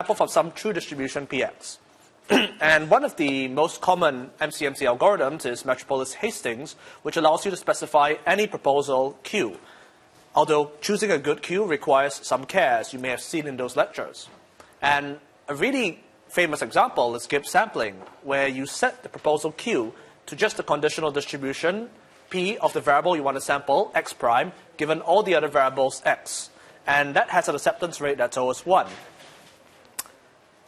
from some true distribution Px. And one of the most common MCMC algorithms is Metropolis Hastings, which allows you to specify any proposal Q. Although choosing a good Q requires some care, as you may have seen in those lectures. And a really famous example is Gibbs sampling, where you set the proposal Q to just a conditional distribution P of the variable you want to sample, x prime, given all the other variables x. And that has an acceptance rate that's always 1.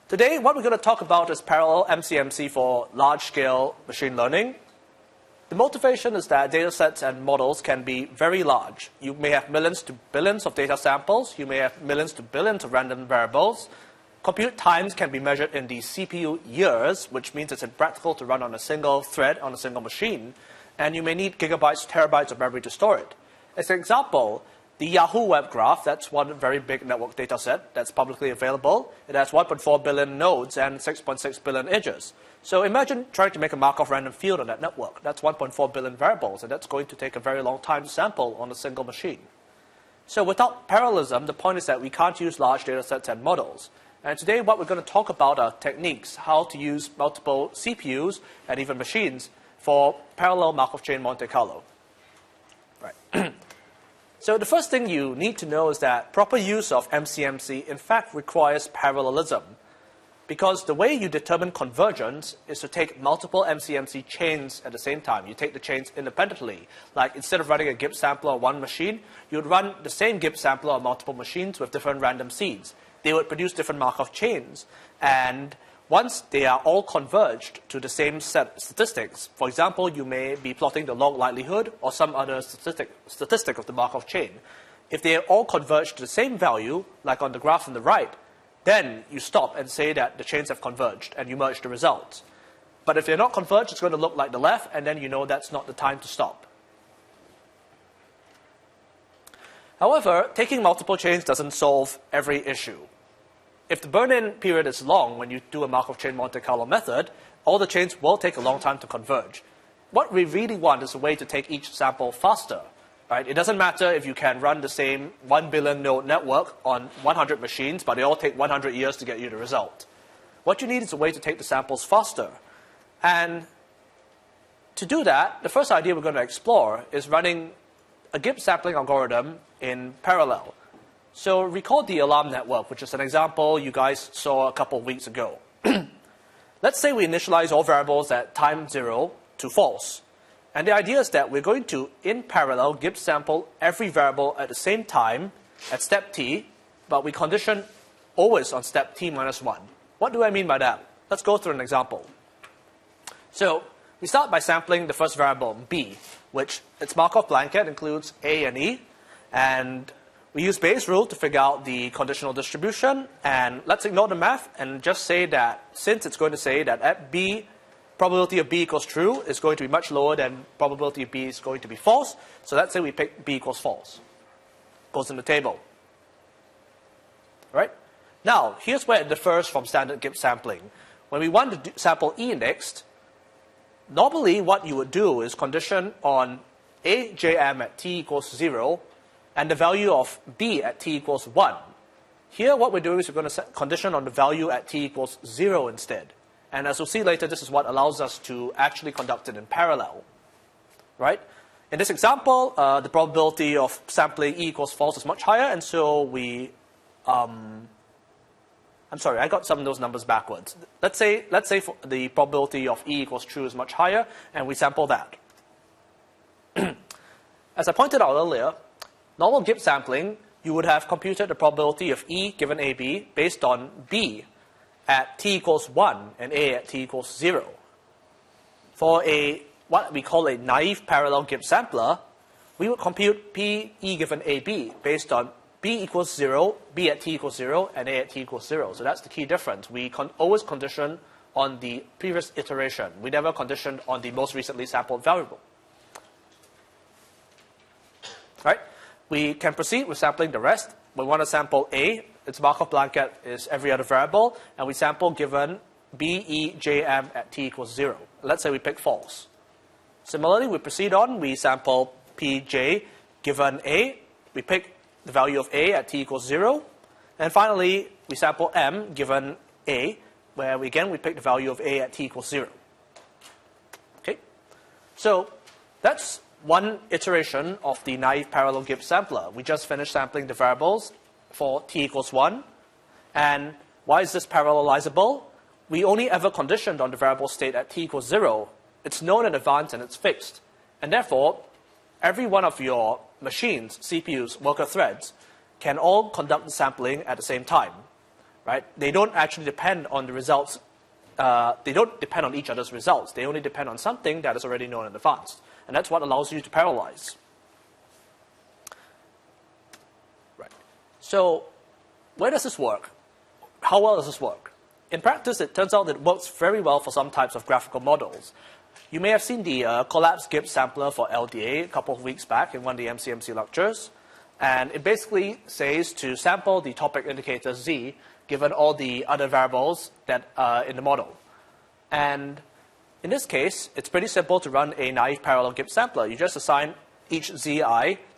Today, what we're going to talk about is parallel MCMC for large-scale machine learning. The motivation is that data sets and models can be very large. You may have millions to billions of data samples. You may have millions to billions of random variables. Compute times can be measured in the CPU years, which means it's impractical to run on a single thread on a single machine. And you may need gigabytes, terabytes of memory to store it. As an example, the Yahoo Web Graph, that's one very big network data set that's publicly available. It has 1.4 billion nodes and 6.6 billion edges. So imagine trying to make a Markov random field on that network. That's 1.4 billion variables, and that's going to take a very long time to sample on a single machine. So without parallelism, the point is that we can't use large data sets and models. And today what we're going to talk about are techniques, how to use multiple CPUs and even machines for parallel Markov chain Monte Carlo. Right. So the first thing you need to know is that proper use of MCMC in fact requires parallelism, because the way you determine convergence is to take multiple MCMC chains at the same time. You take the chains independently. Like instead of running a Gibbs sampler on one machine, you would run the same Gibbs sampler on multiple machines with different random seeds. They would produce different Markov chains. And once they are all converged to the same set of statistics, for example, you may be plotting the log likelihood or some other statistic of the Markov chain. If they all converge to the same value, like on the graph on the right, then you stop and say that the chains have converged and you merge the results. But if they're not converged, it's going to look like the left, and then you know that's not the time to stop. However, taking multiple chains doesn't solve every issue. If the burn-in period is long when you do a Markov chain Monte Carlo method, all the chains will take a long time to converge. What we really want is a way to take each sample faster. Right? It doesn't matter if you can run the same 1 billion node network on 100 machines, but they all take 100 years to get you the result. What you need is a way to take the samples faster. And to do that, the first idea we're going to explore is running a Gibbs sampling algorithm in parallel. So recall the alarm network, which is an example you guys saw a couple of weeks ago. Let's say we initialize all variables at time 0 to false. And the idea is that we're going to, in parallel, Gibbs sample every variable at the same time at step t, but we condition always on step t minus 1. What do I mean by that? Let's go through an example. So we start by sampling the first variable, b, which its Markov blanket includes a and e. And we use Bayes' rule to figure out the conditional distribution. And let's ignore the math and just say that since it's going to say that at b, probability of b equals true is going to be much lower than probability of b is going to be false. So let's say we pick b equals false. Goes in the table. Right? Now, here's where it differs from standard Gibbs sampling. When we want to sample e next, normally what you would do is condition on ajm at t equals 0 and the value of b at t equals 1. Here what we're doing is we're going to condition on the value at t equals 0 instead. And as we'll see later, this is what allows us to actually conduct it in parallel. Right? In this example, the probability of sampling e equals false is much higher, and so we... I'm sorry, I got some of those numbers backwards. Let's say for the probability of e equals true is much higher, and we sample that. As I pointed out earlier, normal Gibbs sampling, you would have computed the probability of e given ab based on b at t equals 1 and a at t equals 0. For what we call a naive parallel Gibbs sampler, we would compute p e given ab based on b equals 0, b at t equals 0, and a at t equals 0. So that's the key difference. We always condition on the previous iteration. We never conditioned on the most recently sampled variable. Right? We can proceed with sampling the rest. We want to sample a. Its Markov blanket is every other variable, and we sample given b, e, j, m at t equals 0. Let's say we pick false. Similarly, we proceed on. We sample p, j given a. We pick the value of a at t equals 0. And finally, we sample M given A, where we pick the value of A at t equals 0. Okay? So that's one iteration of the naive parallel Gibbs sampler. We just finished sampling the variables for t equals 1. And why is this parallelizable? We only ever conditioned on the variable state at t equals 0. It's known in advance and it's fixed. And therefore, every one of your machines, CPUs, worker threads, can all conduct the sampling at the same time. Right? They don't actually depend on the results. They don't depend on each other's results. They only depend on something that is already known in advance. And that's what allows you to parallelize. Right. So where does this work? How well does this work? In practice, it turns out that it works very well for some types of graphical models. You may have seen the collapsed Gibbs sampler for LDA a couple of weeks back in one of the MCMC lectures. And it basically says to sample the topic indicator Z given all the other variables that are in the model. And in this case, it's pretty simple to run a naive parallel Gibbs sampler. You just assign each Zi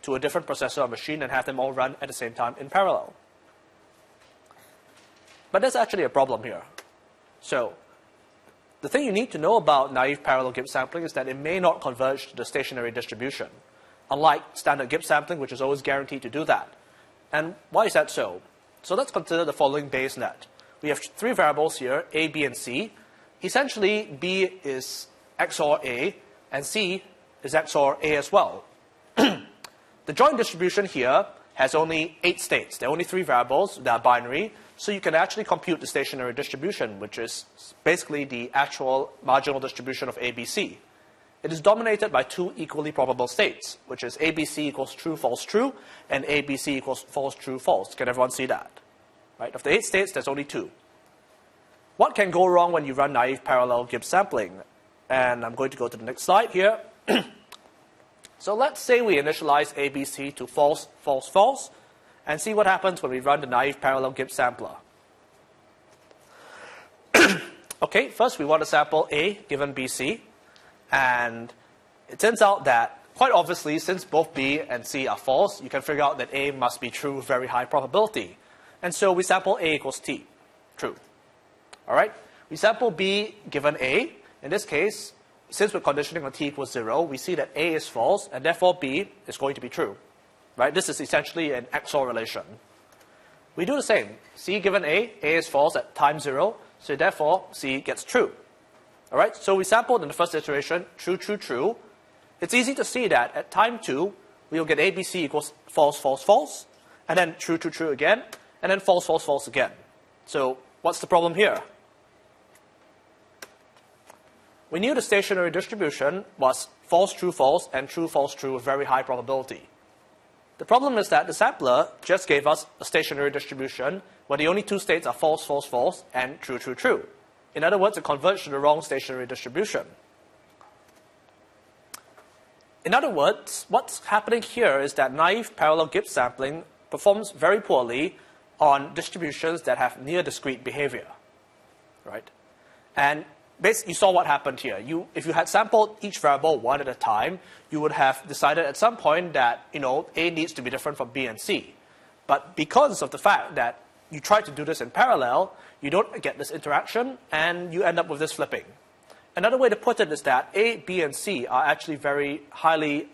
to a different processor or machine and have them all run at the same time in parallel. But there's actually a problem here. So the thing you need to know about naive parallel Gibbs sampling is that it may not converge to the stationary distribution, unlike standard Gibbs sampling, which is always guaranteed to do that. And why is that so? So let's consider the following Bayes net. We have three variables here, A, B, and C. Essentially, B is XOR A, and C is XOR A as well. The joint distribution here has only 8 states. There are only 3 variables that are binary, so you can actually compute the stationary distribution, which is basically the actual marginal distribution of ABC. It is dominated by 2 equally probable states, which is ABC equals true, false, true, and ABC equals false, true, false. Can everyone see that? Right? Of the 8 states, there's only 2. What can go wrong when you run naive parallel Gibbs sampling? And I'm going to go to the next slide here. So let's say we initialize ABC to false, false, false, and see what happens when we run the naive parallel Gibbs sampler. Okay, first we want to sample A given BC. And it turns out that, quite obviously, since both B and C are false, you can figure out that A must be true with very high probability. And so we sample A equals T, true. All right? We sample B given A. In this case, since we're conditioning on T equals 0, we see that A is false, and therefore B is going to be true. Right? This is essentially an XOR relation. We do the same. C given A is false at time 0, so therefore C gets true. All right? So we sampled in the first iteration, true, true, true. It's easy to see that at time 2, we will get ABC equals false, false, false, and then true, true, true again, and then false, false, false again. So what's the problem here? We knew the stationary distribution was false, true, false, and true, false, true with very high probability. The problem is that the sampler just gave us a stationary distribution where the only 2 states are false, false, false, and true, true, true. In other words, it converged to the wrong stationary distribution. In other words, what's happening here is that naive parallel Gibbs sampling performs very poorly on distributions that have near discrete behavior. Right? And basically, you saw what happened here. If you had sampled each variable one at a time, you would have decided at some point that A needs to be different from B and C. But because of the fact that you try to do this in parallel, you don't get this interaction, and you end up with this flipping. Another way to put it is that A, B, and C are actually very highly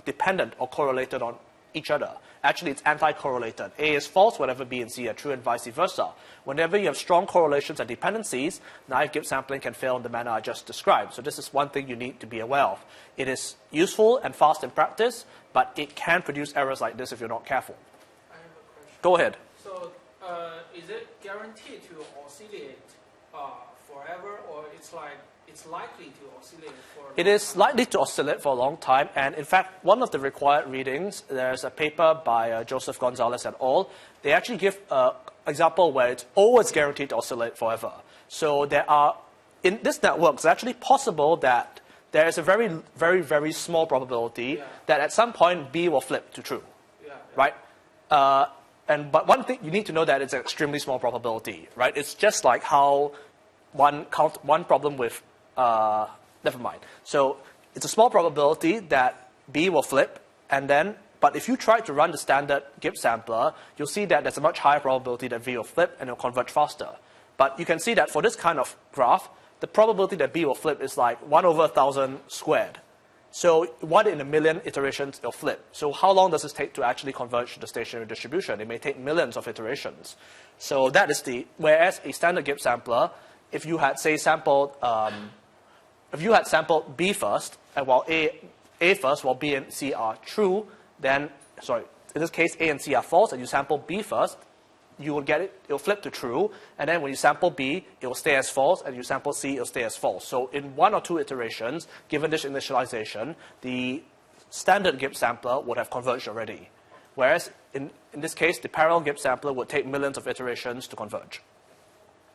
dependent or correlated on each other. Actually, it's anti-correlated. A is false whenever B and C are true, and vice versa. Whenever you have strong correlations and dependencies, naive Gibbs sampling can fail in the manner I just described. So this is one thing you need to be aware of. It is useful and fast in practice, but it can produce errors like this if you're not careful. I have a question. Go ahead. So is it guaranteed to oscillate forever, or it's likely to oscillate for? It is likely to oscillate for a long time, and in fact, one of the required readings, there's a paper by Joseph Gonzalez et al. They actually give an example where it's always guaranteed to oscillate forever. So there are, in this network, it's actually possible that there is a very, very, very small probability that at some point B will flip to true, right? But one thing you need to know that it's an extremely small probability, right? It's just like how one problem with, never mind. So it's a small probability that B will flip, but But if you try to run the standard Gibbs sampler, you'll see that there's a much higher probability that V will flip and it'll converge faster. But you can see that for this kind of graph, the probability that B will flip is like 1 over 1,000 squared. So 1 in a million iterations it'll flip. So how long does this take to actually converge to the stationary distribution? It may take millions of iterations. So that is whereas a standard Gibbs sampler, if you had, say, sampled B first, and while A first, while B and C are true, then, in this case, A and C are false, and you sample B first, you will get it, it'll flip to true, and then when you sample B, it will stay as false, and you sample C, it'll stay as false. So in 1 or 2 iterations, given this initialization, the standard Gibbs sampler would have converged already. Whereas in this case, the parallel Gibbs sampler would take millions of iterations to converge.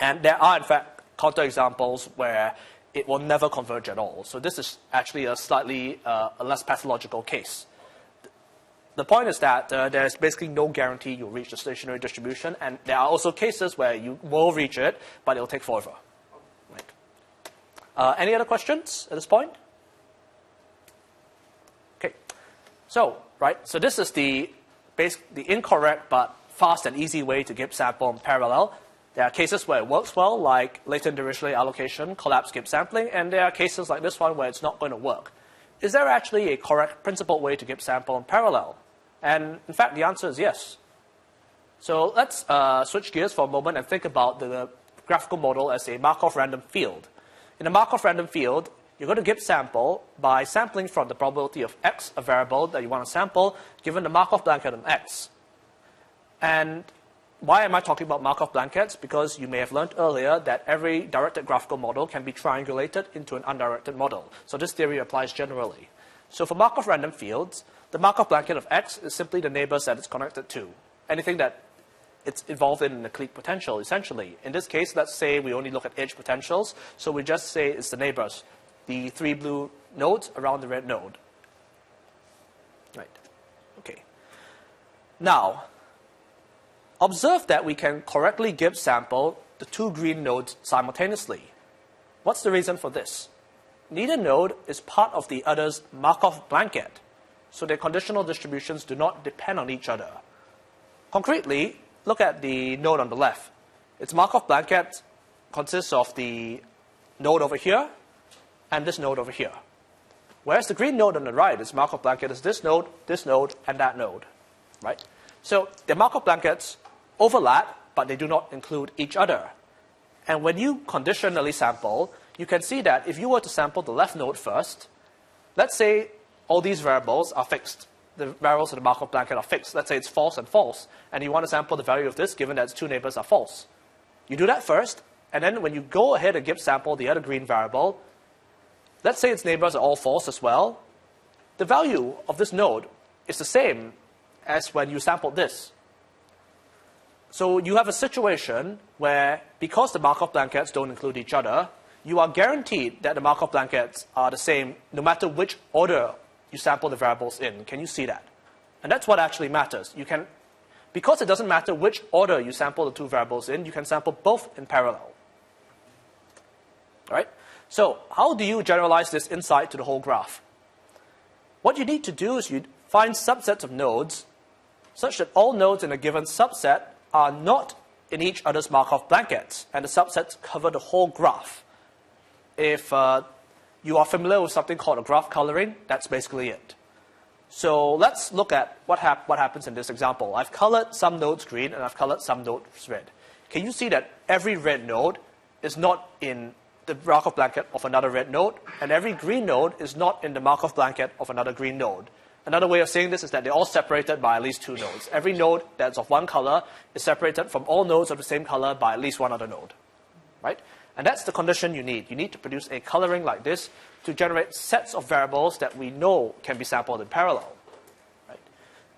And there are, in fact, counterexamples where it will never converge at all. So this is actually a slightly a less pathological case. The point is that there's basically no guarantee you'll reach the stationary distribution, and there are also cases where you will reach it, but it'll take forever. Right. Any other questions at this point? Okay. So this is the incorrect but fast and easy way to Gibbs sample in parallel. There are cases where it works well, like latent Dirichlet allocation, collapsed Gibbs sampling, and there are cases like this one where it's not going to work. Is there actually a correct principled way to Gibbs sample in parallel? And in fact, the answer is yes. So let's switch gears for a moment and think about the graphical model as a Markov random field. In a Markov random field, you're going to Gibbs sample by sampling from the probability of x, a variable that you want to sample, given the Markov blanket on x. And why am I talking about Markov blankets? Because you may have learned earlier that every directed graphical model can be triangulated into an undirected model. So this theory applies generally. So for Markov random fields, the Markov blanket of x is simply the neighbors that it's connected to. Anything that it's involved in a clique potential, essentially. In this case, let's say we only look at edge potentials. So we just say it's the neighbors, the 3 blue nodes around the red node. Right. Okay. Now, observe that we can correctly Gibbs sample the 2 green nodes simultaneously. What's the reason for this? Neither node is part of the other's Markov blanket, so their conditional distributions do not depend on each other. Concretely, look at the node on the left. Its Markov blanket consists of the node over here and this node over here. Whereas the green node on the right, its Markov blanket is this node, and that node. Right? So their Markov blankets overlap, but they do not include each other. And when you conditionally sample, you can see that if you were to sample the left node first, let's say all these variables are fixed. The variables of the Markov blanket are fixed. Let's say it's false and false, and you want to sample the value of this given that its 2 neighbors are false. You do that first, and then when you go ahead and Gibbs sample the other green variable, let's say its neighbors are all false as well, the value of this node is the same as when you sampled this. So you have a situation where, because the Markov blankets don't include each other, you are guaranteed that the Markov blankets are the same no matter which order you sample the variables in. Can you see that? And that's what actually matters. Because it doesn't matter which order you sample the 2 variables in, you can sample both in parallel. All right? So how do you generalize this insight to the whole graph? What you need to do is you find subsets of nodes such that all nodes in a given subset are not in each other's Markov blankets, and the subsets cover the whole graph. If you are familiar with something called a graph coloring, that's basically it. So let's look at what happens in this example. I've colored some nodes green, and I've colored some nodes red. Can you see that every red node is not in the Markov blanket of another red node, and every green node is not in the Markov blanket of another green node? Another way of saying this is that they're all separated by at least 2 nodes. Every node that's of one color is separated from all nodes of the same color by at least one other node. Right? And that's the condition you need. You need to produce a coloring like this to generate sets of variables that we know can be sampled in parallel. Right?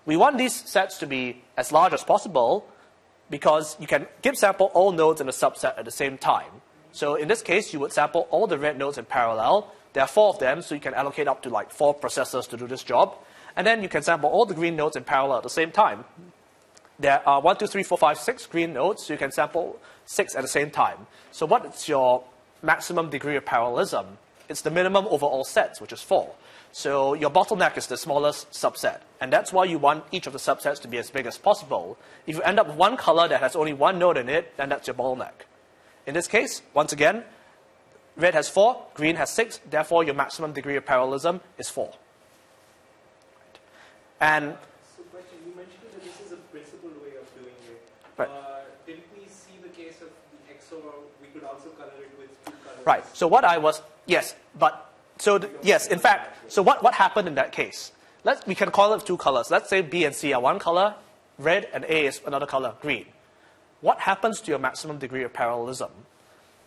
We want these sets to be as large as possible because you can Gibbs sample all nodes in a subset at the same time. So in this case, you would sample all the red nodes in parallel. There are 4 of them, so you can allocate up to like 4 processors to do this job. And then you can sample all the green nodes in parallel at the same time. There are 1, 2, 3, 4, 5, 6 green nodes, so you can sample 6 at the same time. So what is your maximum degree of parallelism? It's the minimum over all sets, which is 4. So your bottleneck is the smallest subset. And that's why you want each of the subsets to be as big as possible. If you end up with one color that has only one node in it, then that's your bottleneck. In this case, once again, red has 4, green has 6. Therefore, your maximum degree of parallelism is 4. And so question, you mentioned that this is a principled way of doing it. Right. Didn't we see the case of the XOR, we could also color it with 2 colors? right. So what I was, yes, but, so yes, in fact, so what happened in that case? We can call it 2 colors. Let's say B and C are one color, red, and A is another color, green. What happens to your maximum degree of parallelism?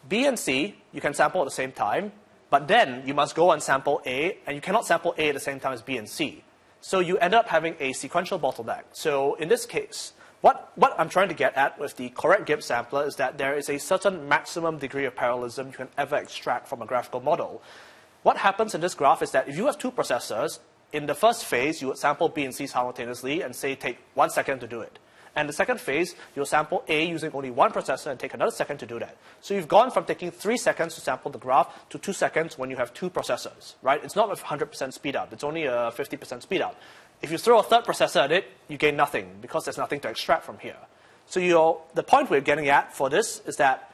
B and C, you can sample at the same time, but then you must go and sample A, and you cannot sample A at the same time as B and C. So you end up having a sequential bottleneck. So in this case, what I'm trying to get at with the correct Gibbs sampler is that there is a certain maximum degree of parallelism you can ever extract from a graphical model. What happens in this graph is that if you have 2 processors, in the first phase, you would sample B and C simultaneously and say take 1 second to do it. And the second phase, you'll sample A using only 1 processor and take another second to do that. So you've gone from taking 3 seconds to sample the graph to 2 seconds when you have 2 processors, right? It's not a 100% speed up. It's only a 50% speed up. If you throw a third processor at it, you gain nothing because there's nothing to extract from here. So the point we're getting at for this is that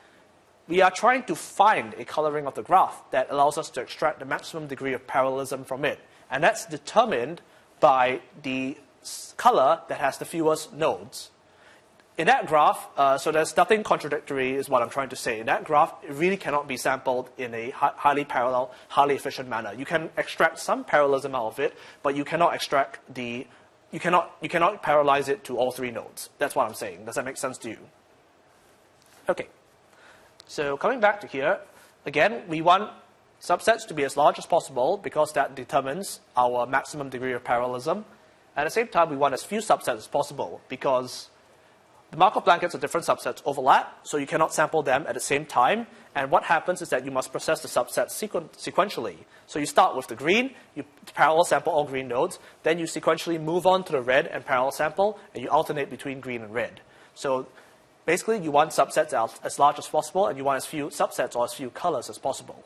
we are trying to find a coloring of the graph that allows us to extract the maximum degree of parallelism from it. And that's determined by the color that has the fewest nodes. In that graph, so there's nothing contradictory is what I'm trying to say. In that graph, it really cannot be sampled in a highly parallel, highly efficient manner. You can extract some parallelism out of it, but you cannot extract you cannot parallelize it to all 3 nodes. That's what I'm saying. Does that make sense to you? Okay. So coming back to here, again, we want subsets to be as large as possible because that determines our maximum degree of parallelism. At the same time, we want as few subsets as possible because the Markov blankets of different subsets overlap, so you cannot sample them at the same time. And what happens is that you must process the subsets sequentially. So you start with the green, you parallel sample all green nodes, then you sequentially move on to the red and parallel sample, and you alternate between green and red. So basically, you want subsets as large as possible, and you want as few subsets or as few colors as possible.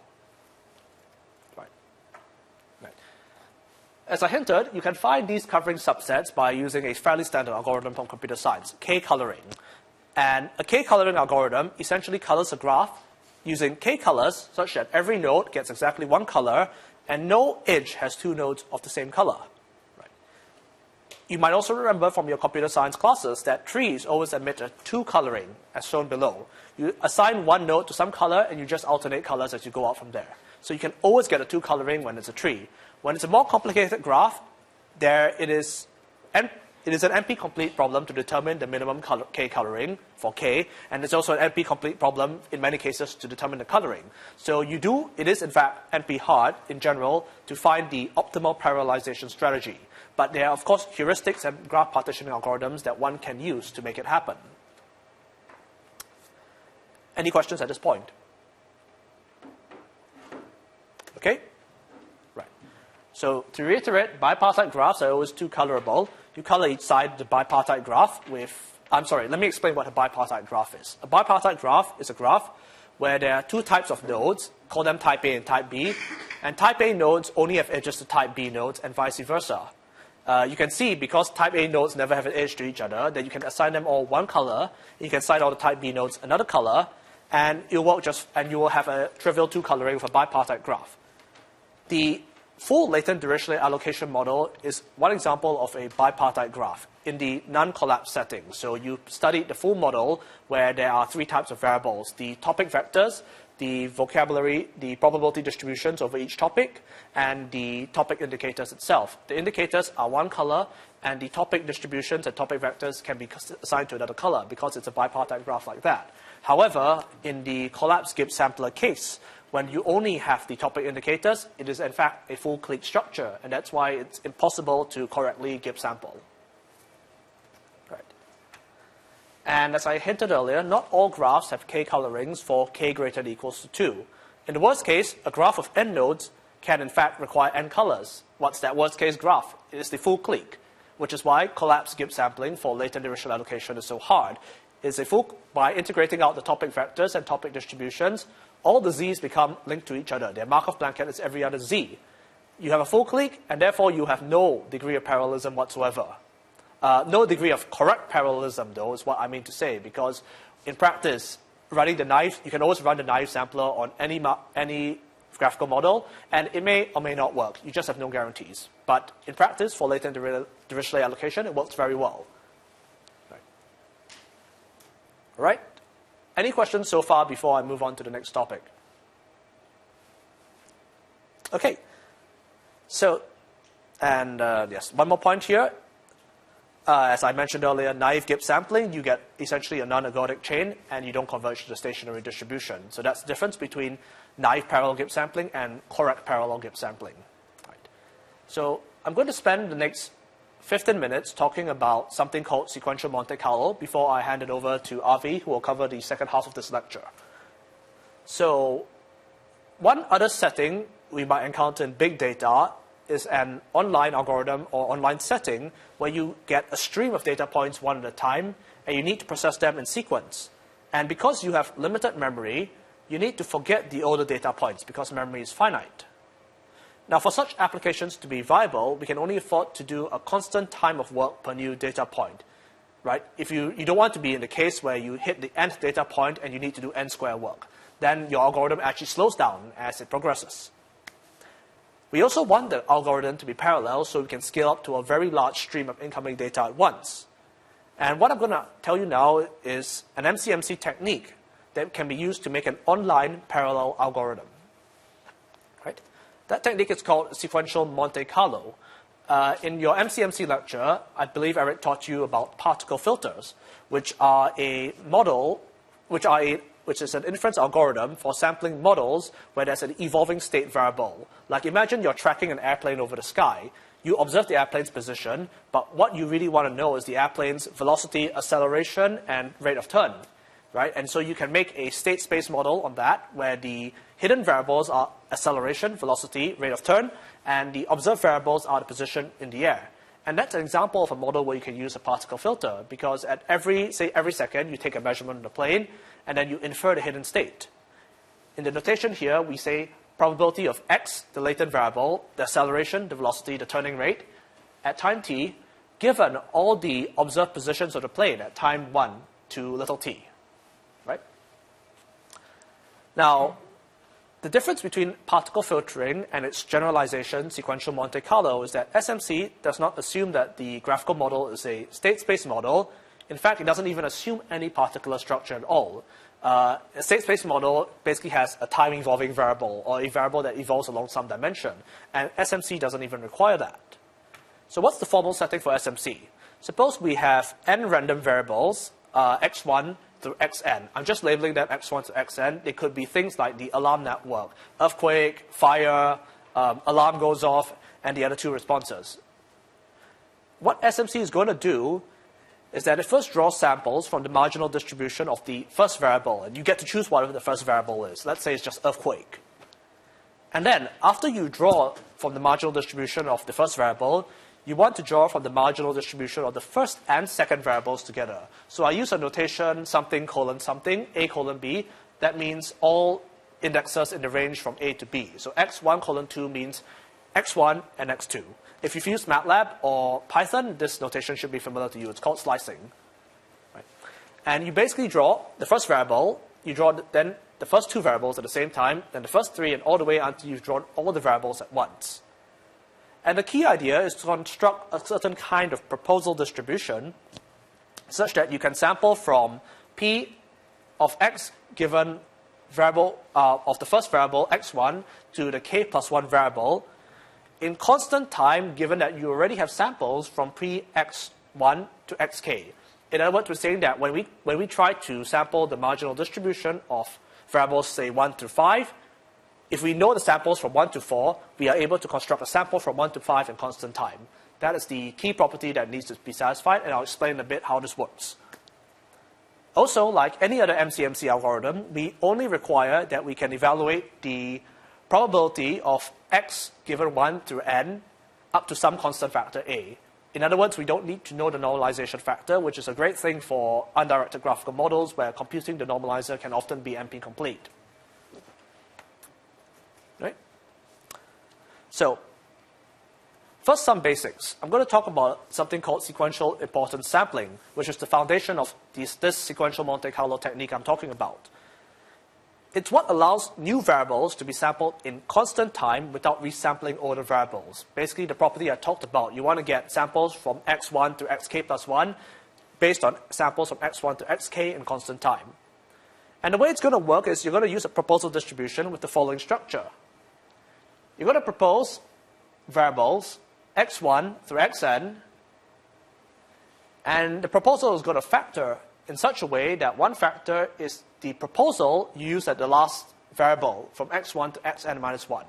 As I hinted, you can find these covering subsets by using a fairly standard algorithm from computer science, K-coloring. And a K-coloring algorithm essentially colors a graph using K-colors such that every node gets exactly 1 color and no edge has 2 nodes of the same color. Right. You might also remember from your computer science classes that trees always admit a 2 coloring, as shown below. You assign 1 node to some color and you just alternate colors as you go out from there. So you can always get a 2 coloring when it's a tree. When it's a more complicated graph, it is an NP-complete problem to determine the minimum K coloring for K, and it's also an NP-complete problem in many cases to determine the coloring. So it is in fact NP-hard in general to find the optimal parallelization strategy. But there are, of course, heuristics and graph partitioning algorithms that one can use to make it happen. Any questions at this point? Okay? So to reiterate, bipartite graphs are always 2 colorable. You color each side of the bipartite graph with, let me explain what a bipartite graph is. A bipartite graph is a graph where there are 2 types of nodes, call them type A and type B. And type A nodes only have edges to type B nodes and vice versa. You can see because type A nodes never have an edge to each other, that you can assign them all 1 color. You can assign all the type B nodes another color, and you will have a trivial 2 coloring of a bipartite graph. The full latent dirichlet allocation model is one example of a bipartite graph in the non-collapse setting. So you studied the full model where there are 3 types of variables: the topic vectors, the vocabulary, the probability distributions over each topic, and the topic indicators itself. The indicators are 1 color, and the topic distributions and topic vectors can be assigned to another color because it's a bipartite graph like that. However, in the collapsed Gibbs sampler case, when you only have the topic indicators, it is in fact a full clique structure, and that's why it's impossible to correctly Gibbs sample. Right. And as I hinted earlier, not all graphs have K colorings for K greater than or equals to 2. In the worst case, a graph of n nodes can in fact require n colors. What's that worst case graph? It is the full clique, which is why collapsed Gibbs sampling for latent dirichlet allocation is so hard. By integrating out the topic vectors and topic distributions, all the z's become linked to each other. Their Markov blanket is every other z. You have a full clique, and therefore you have no degree of parallelism whatsoever. No degree of correct parallelism, though, is what I mean to say, because in practice, running the naive, you can always run the naive sampler on any graphical model, and it may or may not work. You just have no guarantees. But in practice, for latent Dirichlet allocation, it works very well. All right? Any questions so far before I move on to the next topic? Okay. So, and yes, one more point here. As I mentioned earlier, naive Gibbs sampling, you get essentially a non-ergodic chain, and you don't converge to the stationary distribution. So that's the difference between naive parallel Gibbs sampling and correct parallel Gibbs sampling. Right. So I'm going to spend the next 15 minutes talking about something called sequential Monte Carlo before I hand it over to Avi, who will cover the second half of this lecture. So one other setting we might encounter in big data is an online algorithm or online setting where you get a stream of data points one at a time, and you need to process them in sequence. And because you have limited memory, you need to forget the older data points because memory is finite. Now, for such applications to be viable, we can only afford to do a constant time of work per new data point. Right? If you don't want to be in the case where you hit the nth data point and you need to do n square work. Then your algorithm actually slows down as it progresses. We also want the algorithm to be parallel so we can scale up to a very large stream of incoming data at once. And what I'm going to tell you now is an MCMC technique that can be used to make an online parallel algorithm. Right? That technique is called sequential Monte Carlo. In your MCMC lecture, I believe Eric taught you about particle filters, which are a model, which is an inference algorithm for sampling models where there's an evolving state variable. Like imagine you're tracking an airplane over the sky. You observe the airplane's position, but what you really want to know is the airplane's velocity, acceleration, and rate of turn. Right? And so you can make a state space model on that where the hidden variables are acceleration, velocity, rate of turn, and the observed variables are the position in the air. And that's an example of a model where you can use a particle filter because at every second you take a measurement of the plane and then you infer the hidden state. In the notation here, we say probability of x, the latent variable, the acceleration, the velocity, the turning rate, at time t, given all the observed positions of the plane at time 1 to little t. Right? Now, the difference between particle filtering and its generalization, sequential Monte Carlo, is that SMC does not assume that the graphical model is a state space model. In fact, it doesn't even assume any particular structure at all. A state space model basically has a time-evolving variable, or a variable that evolves along some dimension. And SMC doesn't even require that. So what's the formal setting for SMC? Suppose we have n random variables, x1 through xn. I'm just labeling them x1 to xn. They could be things like the alarm network, earthquake, fire, alarm goes off, and the other two responses. What SMC is going to do is that it first draws samples from the marginal distribution of the first variable, and you get to choose whatever the first variable is. Let's say it's just earthquake. And then, after you draw from the marginal distribution of the first variable, you want to draw from the marginal distribution of the first and second variables together. So I use a notation something colon something, a colon b. That means all indexes in the range from a to b. So x1 colon 2 means x1 and x2. If you've used MATLAB or Python, this notation should be familiar to you. It's called slicing. Right? And you basically draw the first variable, you draw then the first two variables at the same time, then the first three, and all the way until you've drawn all the variables at once. And the key idea is to construct a certain kind of proposal distribution such that you can sample from P of x given variable of the first variable, x1, to the k plus 1 variable in constant time, given that you already have samples from pre-x1 to xk. In other words, we're saying that when we try to sample the marginal distribution of variables, say 1 through 5, if we know the samples from 1 to 4, we are able to construct a sample from 1 to 5 in constant time. That is the key property that needs to be satisfied, and I'll explain a bit how this works. Also, like any other MCMC algorithm, we only require that we can evaluate the probability of x given 1 through n up to some constant factor a. In other words, we don't need to know the normalization factor, which is a great thing for undirected graphical models where computing the normalizer can often be NP complete. right? So, first, some basics. I'm going to talk about something called sequential importance sampling, which is the foundation of this sequential Monte Carlo technique I'm talking about. It's what allows new variables to be sampled in constant time without resampling older variables. Basically, the property I talked about, you want to get samples from x1 to xk plus 1 based on samples from x1 to xk in constant time. And the way it's going to work is you're going to use a proposal distribution with the following structure. You're going to propose variables x1 through xn, and the proposal is going to factor in such a way that one factor is the proposal you use at the last variable from x1 to xn minus 1.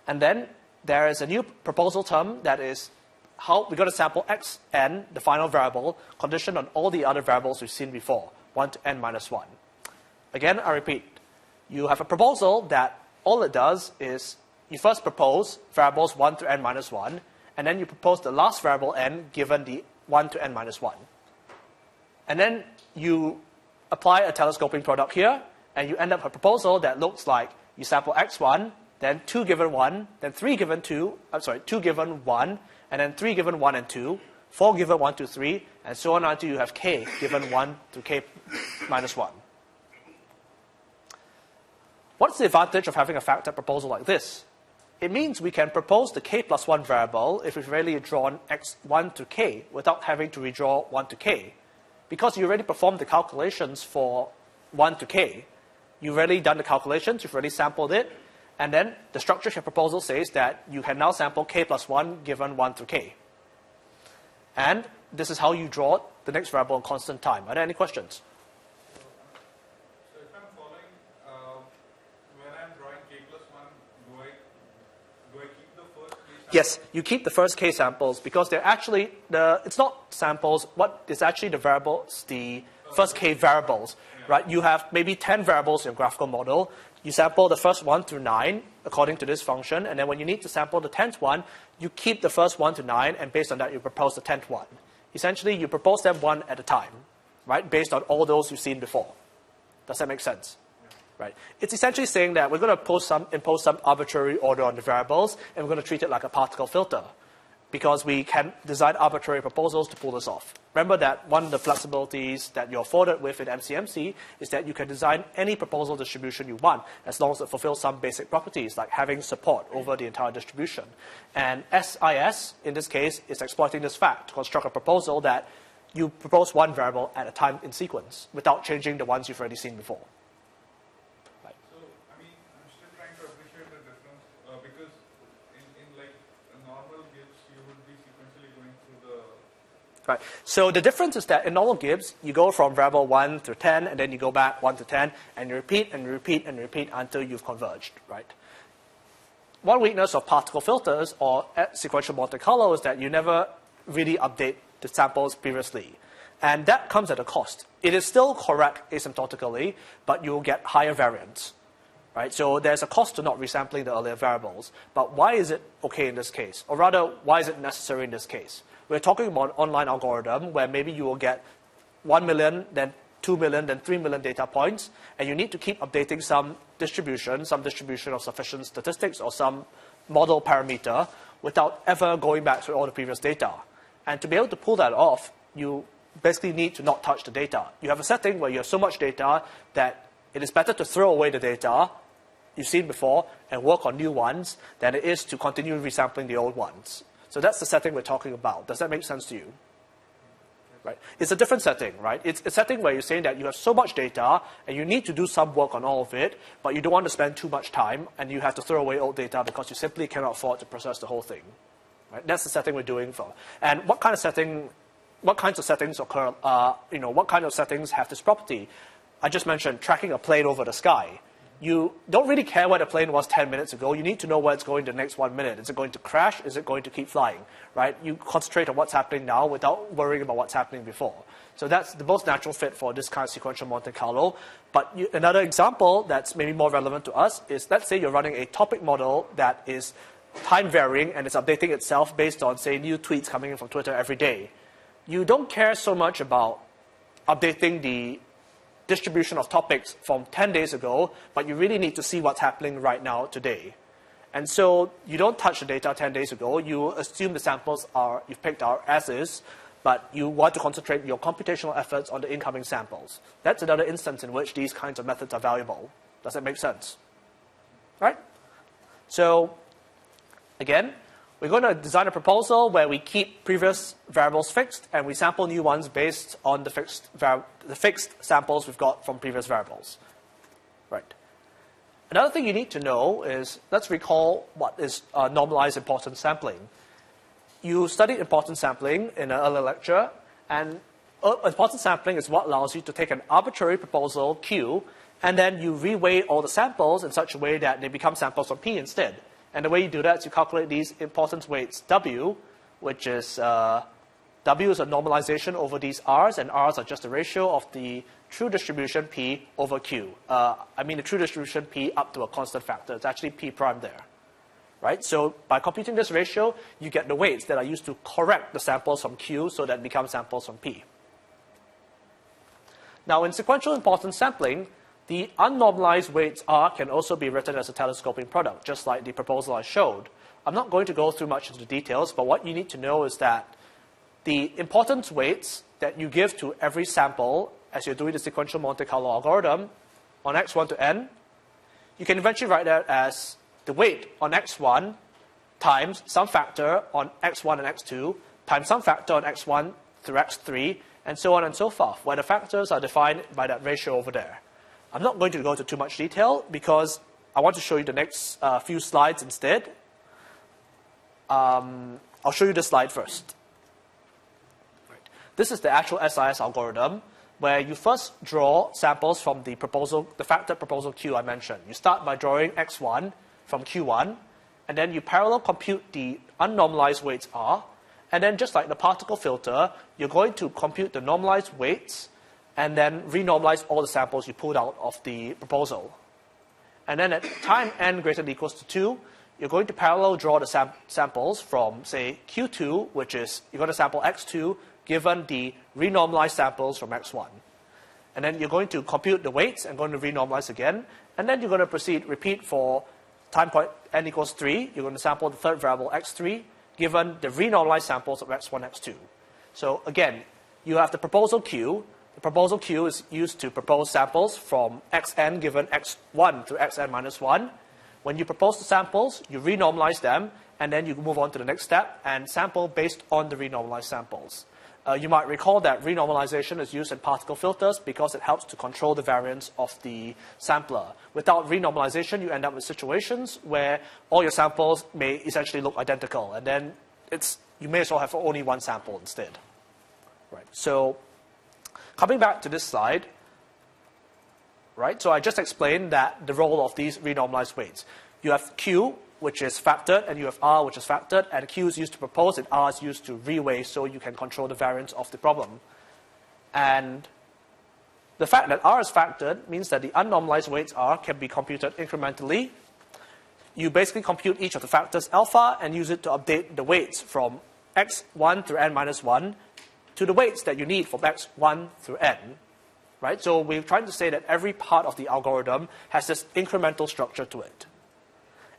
And then there is a new proposal term that is how we're going to sample xn, the final variable, conditioned on all the other variables we've seen before, 1 to n minus 1. Again, I repeat, you have a proposal that all it does is you first propose variables 1 to n minus 1, and then you propose the last variable n given the 1 to n minus 1. And then you apply a telescoping product here, and you end up with a proposal that looks like you sample x1, then 2 given 1, then 3 given 2, 2 given 1, and then 3 given 1 and 2, 4 given 1 to 3, and so on until you have k given 1 to k minus 1. What's the advantage of having a factored proposal like this? It means we can propose the k plus 1 variable if we've already drawn x1 to k without having to redraw 1 to k. Because you already performed the calculations for 1 to k. You've already done the calculations, you've already sampled it, and then the structure of your proposal says that you can now sample k plus 1 given 1 to k. And this is how you draw the next variable in constant time. Are there any questions? So if I'm following, when I'm drawing k plus 1, do I keep the first k samples? Yes, you keep the first k samples because they're actually, it's not samples, what is actually the variables, the first k variables, right? You have maybe 10 variables in your graphical model. You sample the first 1 through 9 according to this function, and then when you need to sample the 10th one, you keep the first 1 to 9, and based on that, you propose the 10th one. Essentially, you propose them one at a time, right, based on all those you've seen before. Does that make sense? Right. It's essentially saying that we're going to impose some arbitrary order on the variables, and we're going to treat it like a particle filter, because we can design arbitrary proposals to pull this off. Remember that one of the flexibilities that you're afforded with in MCMC is that you can design any proposal distribution you want, as long as it fulfills some basic properties, like having support over the entire distribution. And SIS, in this case, is exploiting this fact to construct a proposal that you propose one variable at a time in sequence, without changing the ones you've already seen before. So, I mean, I'm still trying to appreciate the difference, because in like a normal Gibbs, you would be sequentially going through the... Right. So the difference is that in normal Gibbs, you go from variable 1 through 10, and then you go back 1 to 10, and you repeat and repeat and repeat until you've converged, right? One weakness of particle filters or sequential Monte Carlo is that you never really update the samples previously. And that comes at a cost. It is still correct asymptotically, but you'll get higher variance. Right? So there's a cost to not resampling the earlier variables. But why is it okay in this case? Or rather, why is it necessary in this case? We're talking about an online algorithm where maybe you will get 1 million, then 2 million, then 3 million data points, and you need to keep updating some distribution of sufficient statistics or some model parameter without ever going back to all the previous data. And to be able to pull that off, you basically need to not touch the data. You have a setting where you have so much data that it is better to throw away the data you've seen before and work on new ones than it is to continue resampling the old ones. So that's the setting we're talking about. Does that make sense to you? Right. It's a different setting, right? It's a setting where you're saying that you have so much data and you need to do some work on all of it, but you don't want to spend too much time and you have to throw away old data because you simply cannot afford to process the whole thing. Right? That's the setting we're doing for. And what kinds of settings occur? What kind of settings have this property? I just mentioned tracking a plane over the sky. You don't really care where the plane was 10 minutes ago. You need to know where it's going the next 1 minute. Is it going to crash? Is it going to keep flying? Right? You concentrate on what's happening now without worrying about what's happening before. So that's the most natural fit for this kind of sequential Monte Carlo. But another example that's maybe more relevant to us is, let's say you're running a topic model that is time varying and it's updating itself based on, say, new tweets coming in from Twitter every day. You don't care so much about updating the distribution of topics from 10 days ago, but you really need to see what's happening right now today. And so you don't touch the data 10 days ago. You assume the samples you've picked are as is, but you want to concentrate your computational efforts on the incoming samples. That's another instance in which these kinds of methods are valuable. Does that make sense? Right? So again, we're going to design a proposal where we keep previous variables fixed and we sample new ones based on the fixed samples we've got from previous variables. Right. Another thing you need to know is, let's recall what is normalized importance sampling. You studied importance sampling in an earlier lecture, and importance sampling is what allows you to take an arbitrary proposal Q, and then you reweigh all the samples in such a way that they become samples from P instead. And the way you do that is you calculate these importance weights W, which is W is a normalization over these R's, and R's are just a ratio of the true distribution P over Q. I mean the true distribution P up to a constant factor. It's actually P prime there. Right? So by computing this ratio, you get the weights that are used to correct the samples from Q so that become samples from P. Now in sequential importance sampling, the unnormalized weights R can also be written as a telescoping product, just like the proposal I showed. I'm not going to go through much into the details, but what you need to know is that the importance weights that you give to every sample as you're doing the sequential Monte Carlo algorithm on x1 to n, you can eventually write that as the weight on x1 times some factor on x1 and x2 times some factor on x1 through x3, and so on and so forth, where the factors are defined by that ratio over there. I'm not going to go into too much detail because I want to show you the next few slides instead. I'll show you this slide first. Right. This is the actual SIS algorithm, where you first draw samples from the factored proposal Q I mentioned. You start by drawing x1 from Q1, and then you parallel compute the unnormalized weights R, and then just like the particle filter, you're going to compute the normalized weights and then renormalize all the samples you pulled out of the proposal. And then at time n greater than or equals to 2, you're going to parallel draw the samples from, say, Q2, which is you're going to sample x2 given the renormalized samples from x1. And then you're going to compute the weights and going to renormalize again. And then you're going to repeat for time point n equals 3. You're going to sample the third variable x3 given the renormalized samples of x1, x2. So again, you have the proposal Q. The proposal Q is used to propose samples from xn given x1 through xn minus 1. When you propose the samples, you renormalize them, and then you move on to the next step and sample based on the renormalized samples. You might recall that renormalization is used in particle filters because it helps to control the variance of the sampler. Without renormalization, you end up with situations where all your samples may essentially look identical, and then you may as well have only one sample instead. Right. So coming back to this slide, right? So I just explained that the role of these renormalized weights. You have Q, which is factored, and you have R, which is factored, and Q is used to propose, and R is used to reweigh, so you can control the variance of the problem. And the fact that R is factored means that the unnormalized weights R can be computed incrementally. You basically compute each of the factors alpha and use it to update the weights from x1 through n minus 1 to the weights that you need from x1 through n. Right? So we're trying to say that every part of the algorithm has this incremental structure to it.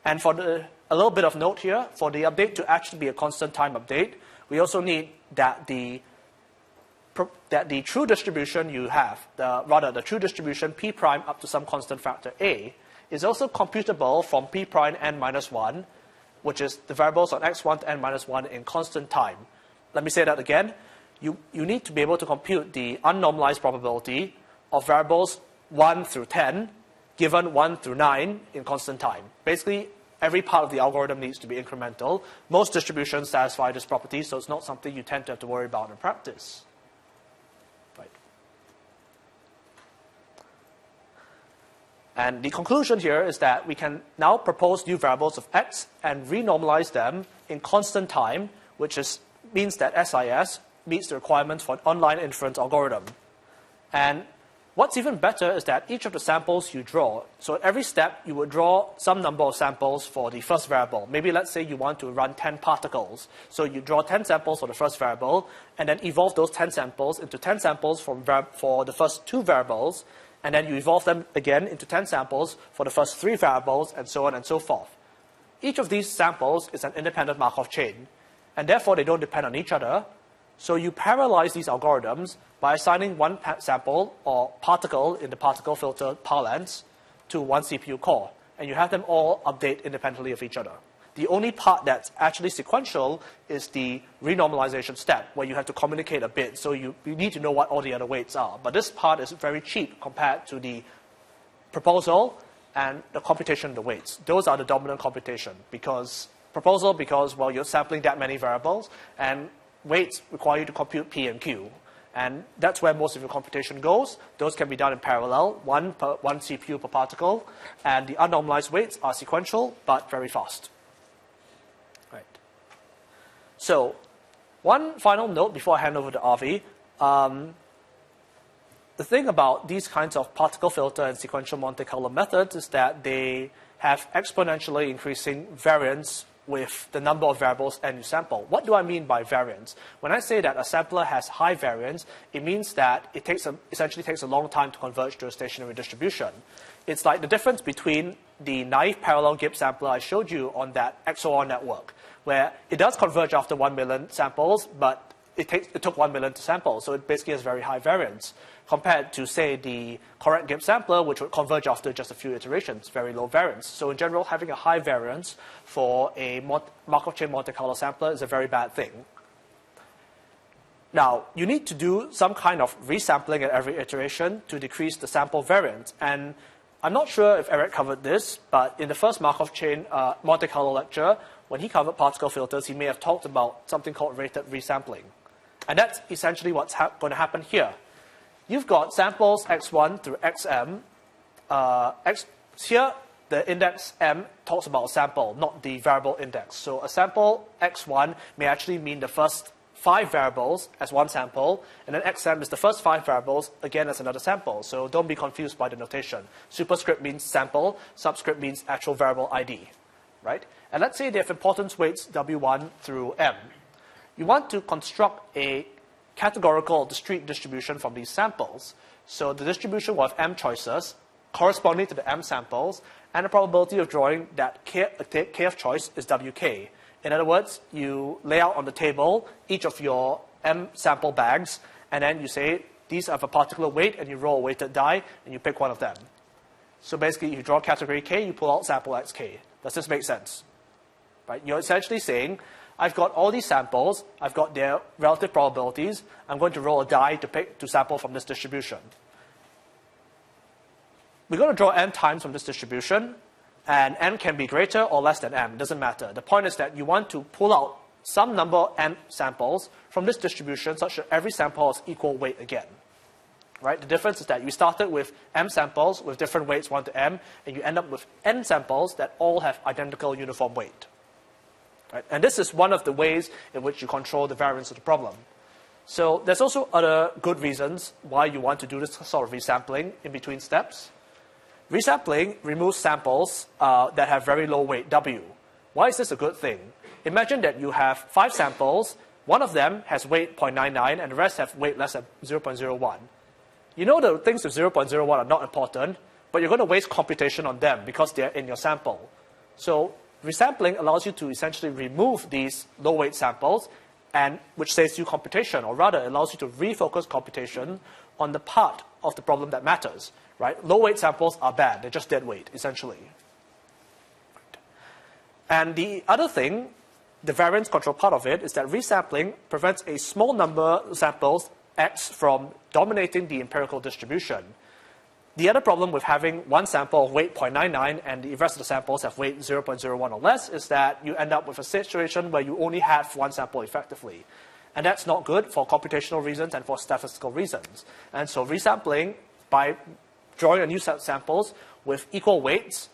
And for a little bit of note here, for the update to actually be a constant time update, we also need that the true distribution you have, the true distribution P prime up to some constant factor A, is also computable from P prime n minus 1, which is the variables on x1 to n minus 1 in constant time. Let me say that again. You need to be able to compute the unnormalized probability of variables 1 through 10, given 1 through 9 in constant time. Basically, every part of the algorithm needs to be incremental. Most distributions satisfy this property, so it's not something you tend to have to worry about in practice. Right. And the conclusion here is that we can now propose new variables of x and renormalize them in constant time, which means that SIS meets the requirements for an online inference algorithm. And What's even better is that each of the samples you draw, so at every step you would draw some number of samples for the first variable. Maybe let's say you want to run 10 particles. So you draw 10 samples for the first variable, and then evolve those 10 samples into 10 samples for the first 2 variables, and then you evolve them again into 10 samples for the first 3 variables, and so on and so forth. Each of these samples is an independent Markov chain, and therefore they don't depend on each other. So you parallelize these algorithms by assigning one sample or particle in the particle filter parlance to one CPU core, and you have them all update independently of each other. The only part that's actually sequential is the renormalization step, where you have to communicate a bit, so you need to know what all the other weights are. But this part is very cheap compared to the proposal and the computation of the weights. Those are the dominant computation, because well, you're sampling that many variables, and weights require you to compute P and Q. And that's where most of your computation goes. Those can be done in parallel, one CPU per particle, and the unnormalized weights are sequential, but very fast. Right. So, one final note before I hand over to Avi. The thing about these kinds of particle filter and sequential Monte Carlo methods is that they have exponentially increasing variance with the number of variables n you sample. What do I mean by variance? When I say that a sampler has high variance, it means that it essentially takes a long time to converge to a stationary distribution. It's like the difference between the naive parallel Gibbs sampler I showed you on that XOR network, where it does converge after 1 million samples, but it took 1 million to sample, so it basically has very high variance, compared to, say, the correct Gibbs sampler, which would converge after just a few iterations, very low variance. So in general, having a high variance for a Markov chain Monte Carlo sampler is a very bad thing. Now, you need to do some kind of resampling at every iteration to decrease the sample variance. And I'm not sure if Eric covered this, but in the first Markov chain Monte Carlo lecture, when he covered particle filters, he may have talked about something called rated resampling. And that's essentially what's going to happen here. You've got samples x1 through xm. Here, the index m talks about a sample, not the variable index. So a sample x1 may actually mean the first 5 variables as one sample, and then xm is the first 5 variables, again, as another sample. So don't be confused by the notation. Superscript means sample, subscript means actual variable ID, right? And let's say they have importance weights w1 through m. You want to construct a categorical discrete distribution from these samples. So the distribution will have m choices corresponding to the m samples, and the probability of drawing that k of choice is wk. In other words, you lay out on the table each of your m sample bags, and then you say these have a particular weight, and you roll a weighted die, and you pick one of them. So basically, you draw category k, you pull out sample xk. Does this make sense? Right? You're essentially saying, I've got all these samples, I've got their relative probabilities, I'm going to roll a die to sample from this distribution. We're going to draw n times from this distribution, and n can be greater or less than m, it doesn't matter. The point is that you want to pull out some number n samples from this distribution such that every sample has equal weight again. Right? The difference is that you started with m samples with different weights 1 to m, and you end up with n samples that all have identical uniform weight. Right? And this is one of the ways in which you control the variance of the problem. So there's also other good reasons why you want to do this sort of resampling in between steps. Resampling removes samples that have very low weight W. Why is this a good thing? Imagine that you have 5 samples, one of them has weight 0.99 and the rest have weight less than 0.01. You know the things with 0.01 are not important, but you're going to waste computation on them because they're in your sample. So resampling allows you to essentially remove these low-weight samples, and which saves you computation, or rather, it allows you to refocus computation on the part of the problem that matters. Right? Low-weight samples are bad; they're just dead weight, essentially. And the other thing, the variance control part of it, is that resampling prevents a small number of samples x from dominating the empirical distribution. The other problem with having one sample of weight 0.99 and the rest of the samples have weight 0.01 or less is that you end up with a situation where you only have one sample effectively. And that's not good for computational reasons and for statistical reasons. And so resampling, by drawing a new set of samples with equal weights,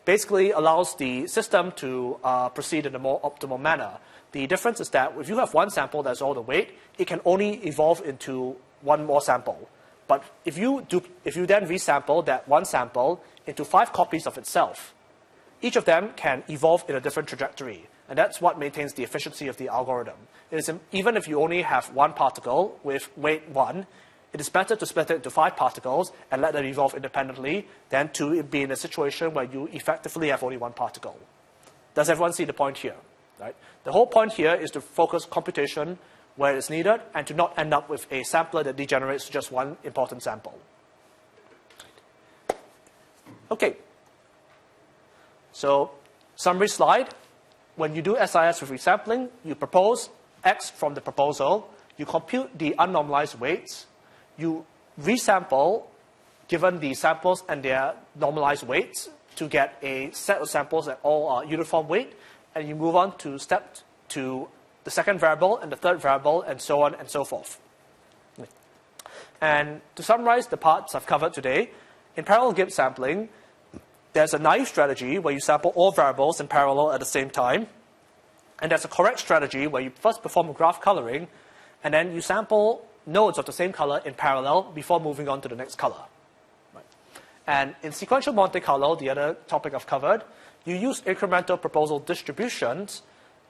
basically allows the system to proceed in a more optimal manner. The difference is that if you have one sample that's all the weight, it can only evolve into one more sample. But if you then resample that one sample into 5 copies of itself, each of them can evolve in a different trajectory. And that's what maintains the efficiency of the algorithm. Even if you only have one particle with weight 1, it is better to split it into 5 particles and let them evolve independently than to be in a situation where you effectively have only one particle. Does everyone see the point here? Right? The whole point here is to focus computation where it's needed and to not end up with a sampler that degenerates to just one important sample. Okay. So, summary slide. When you do SIS with resampling, you propose X from the proposal, you compute the unnormalized weights, you resample given the samples and their normalized weights to get a set of samples that all are uniform weight, and you move on to step to the second variable and the third variable, and so on and so forth. And to summarize the parts I've covered today, in parallel Gibbs sampling, there's a naive strategy where you sample all variables in parallel at the same time. And there's a correct strategy where you first perform graph coloring, and then you sample nodes of the same color in parallel before moving on to the next color. Right. And in sequential Monte Carlo, the other topic I've covered, you use incremental proposal distributions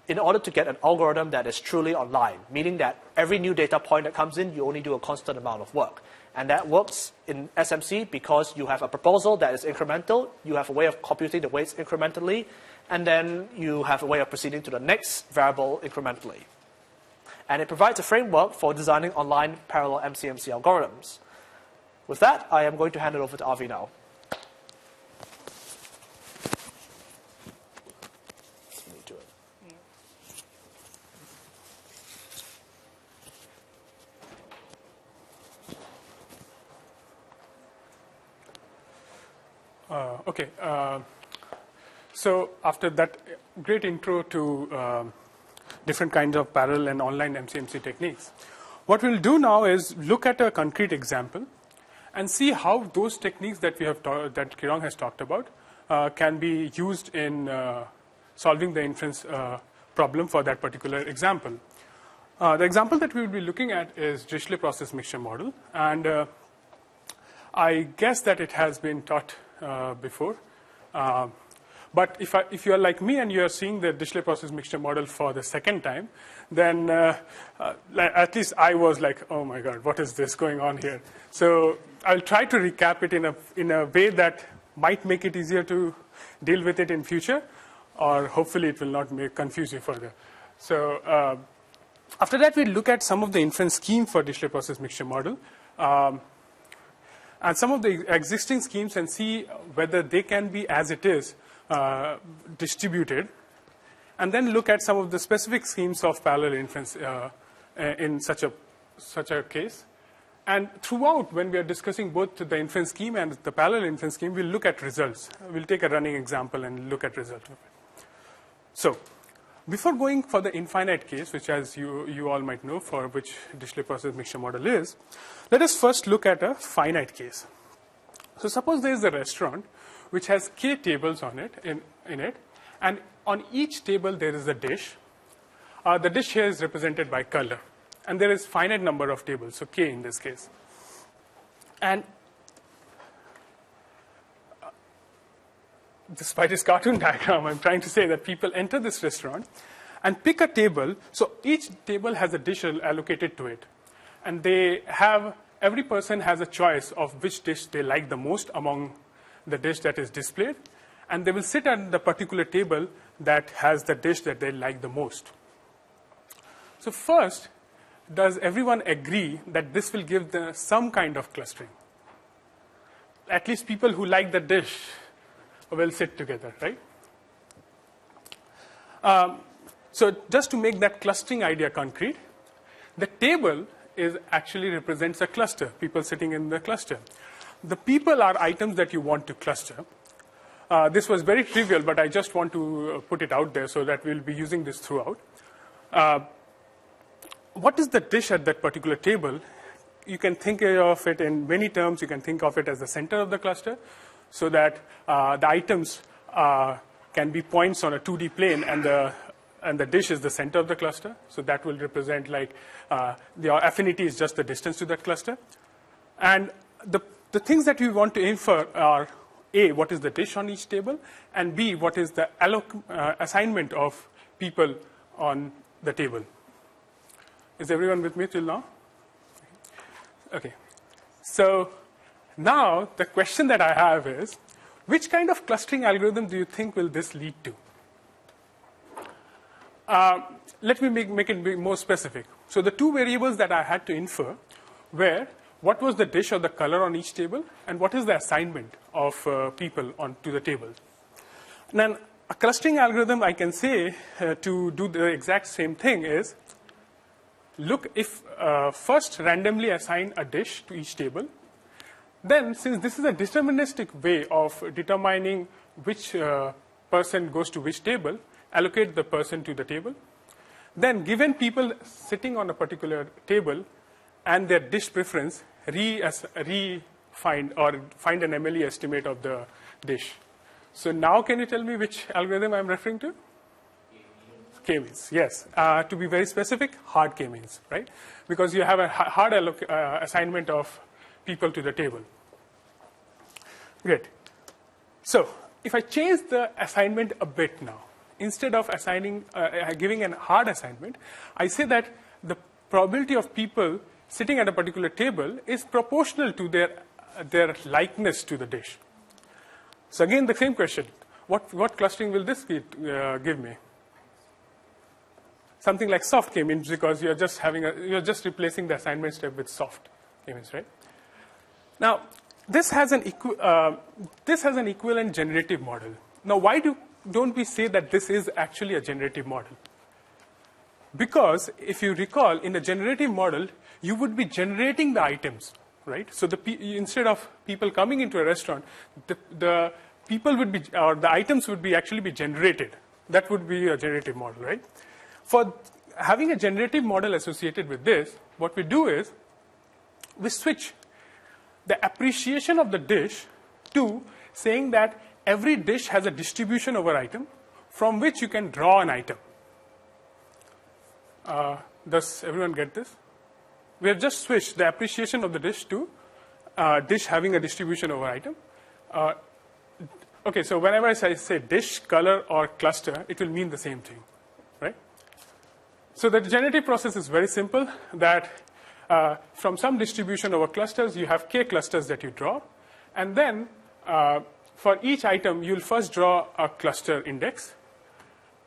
in order to get an algorithm that is truly online, meaning that every new data point that comes in, you only do a constant amount of work. And that works in SMC because you have a proposal that is incremental, you have a way of computing the weights incrementally, and then you have a way of proceeding to the next variable incrementally. And it provides a framework for designing online parallel MCMC algorithms. With that, I am going to hand it over to Avi now. Okay. So after that great intro to different kinds of parallel and online MCMC techniques, what we'll do now is look at a concrete example and see how those techniques that we have that Kirong has talked about can be used in solving the inference problem for that particular example. The example that we will be looking at is Dirichlet process mixture model, and I guess that it has been taught before. But if you are like me and you are seeing the Dirichlet process mixture model for the second time, then at least I was like, oh my God, what is this going on here? So I'll try to recap it in a way that might make it easier to deal with it in future, or hopefully it will not confuse you further. So after that, we'll look at some of the inference scheme for Dirichlet process mixture model. And some of the existing schemes and see whether they can be, as it is, distributed, and then look at some of the specific schemes of parallel inference in such a case. And throughout, when we are discussing both the inference scheme and the parallel inference scheme, we'll look at results. We'll take a running example and look at results of it. So before going for the infinite case, which as you all might know, for which Dirichlet process mixture model is, let us first look at a finite case. So suppose there is a restaurant which has k tables on it, in it, and on each table there is a dish. The dish here is represented by color, and there is finite number of tables, so k in this case. And despite this cartoon diagram, I'm trying to say that people enter this restaurant and pick a table. So each table has a dish allocated to it, and every person has a choice of which dish they like the most among the dish that is displayed, and they will sit at the particular table that has the dish that they like the most. So first, does everyone agree that this will give some kind of clustering? At least people who like the dish will sit together, right? So just to make that clustering idea concrete, the table actually represents a cluster, people sitting in the cluster. The people are items that you want to cluster. This was very trivial, but I just want to put it out there so that we'll be using this throughout. What is the dish at that particular table? You can think of it in many terms. You can think of it as the center of the cluster, so that the items can be points on a 2D plane, and the dish is the center of the cluster. So that will represent like the affinity is just the distance to that cluster. And the things that we want to infer are A, what is the dish on each table, and B, what is the assignment of people on the table. Is everyone with me till now? Okay. So now the question that I have is, which kind of clustering algorithm do you think will this lead to? Let me make it more specific. So the two variables that I had to infer were what was the dish or the color on each table, and what is the assignment of people onto the table. And then a clustering algorithm, I can say, to do the exact same thing is, look, if first randomly assign a dish to each table, then since this is a deterministic way of determining which person goes to which table, allocate the person to the table. Then given people sitting on a particular table and their dish preference, find an MLE estimate of the dish. So now can you tell me which algorithm I'm referring to? K-means, yes. To be very specific, hard K-means, right? Because you have a hard assignment of people to the table. Great. So if I change the assignment a bit now, instead of giving a hard assignment, I say that the probability of people sitting at a particular table is proportional to their likeness to the dish. So again, the same question. What clustering will this give me? Something like soft K-means, because you're just replacing the assignment step with soft K-means, right? Now, this has an equivalent generative model. Now, why don't we say that this is actually a generative model? Because if you recall, in a generative model, you would be generating the items, right? So instead of people coming into a restaurant, the people would be, or the items would actually be generated. That would be a generative model, right? For having a generative model associated with this, what we do is we switch the appreciation of the dish to saying that every dish has a distribution over item from which you can draw an item. Does everyone get this? We have just switched the appreciation of the dish to dish having a distribution over item. Okay, so whenever I say dish, color, or cluster, it will mean the same thing, right? So the generative process is very simple, that from some distribution over clusters, you have k clusters that you draw. And then for each item, you'll first draw a cluster index.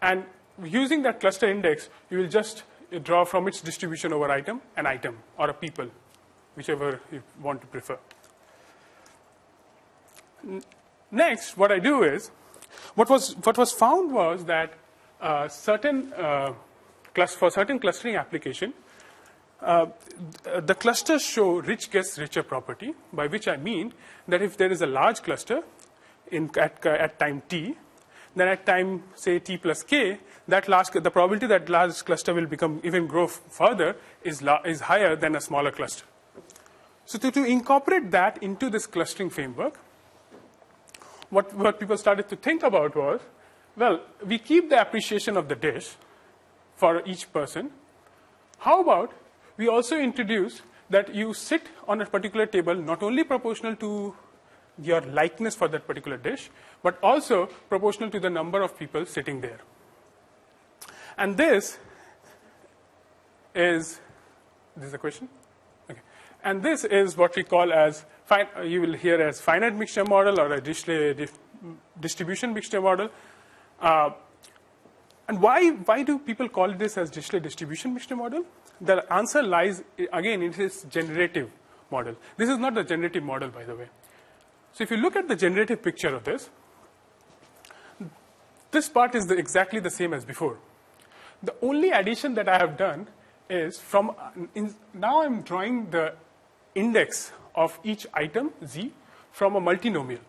And using that cluster index, you will just draw from its distribution over item, an item, or a people, whichever you want to prefer. Next, what I do is, what was found was that for certain clustering application, the clusters show rich gets richer property, by which I mean that if there is a large cluster at time t, then at time, say, t plus k, the probability that large cluster will grow further is higher than a smaller cluster. So to incorporate that into this clustering framework, what people started to think about was, well, we keep the appreciation of the dish for each person. How about we also introduce that you sit on a particular table not only proportional to your likeness for that particular dish, but also proportional to the number of people sitting there. And this is a question? Okay. And this is what we call as, you will hear as finite mixture model or a distribution mixture model. And why do people call this as Dirichlet distribution mixture model? The answer lies, again, in its generative model. This is not the generative model, by the way. So if you look at the generative picture of this part is exactly the same as before. The only addition that I have done is now I'm drawing the index of each item, z, from a multinomial.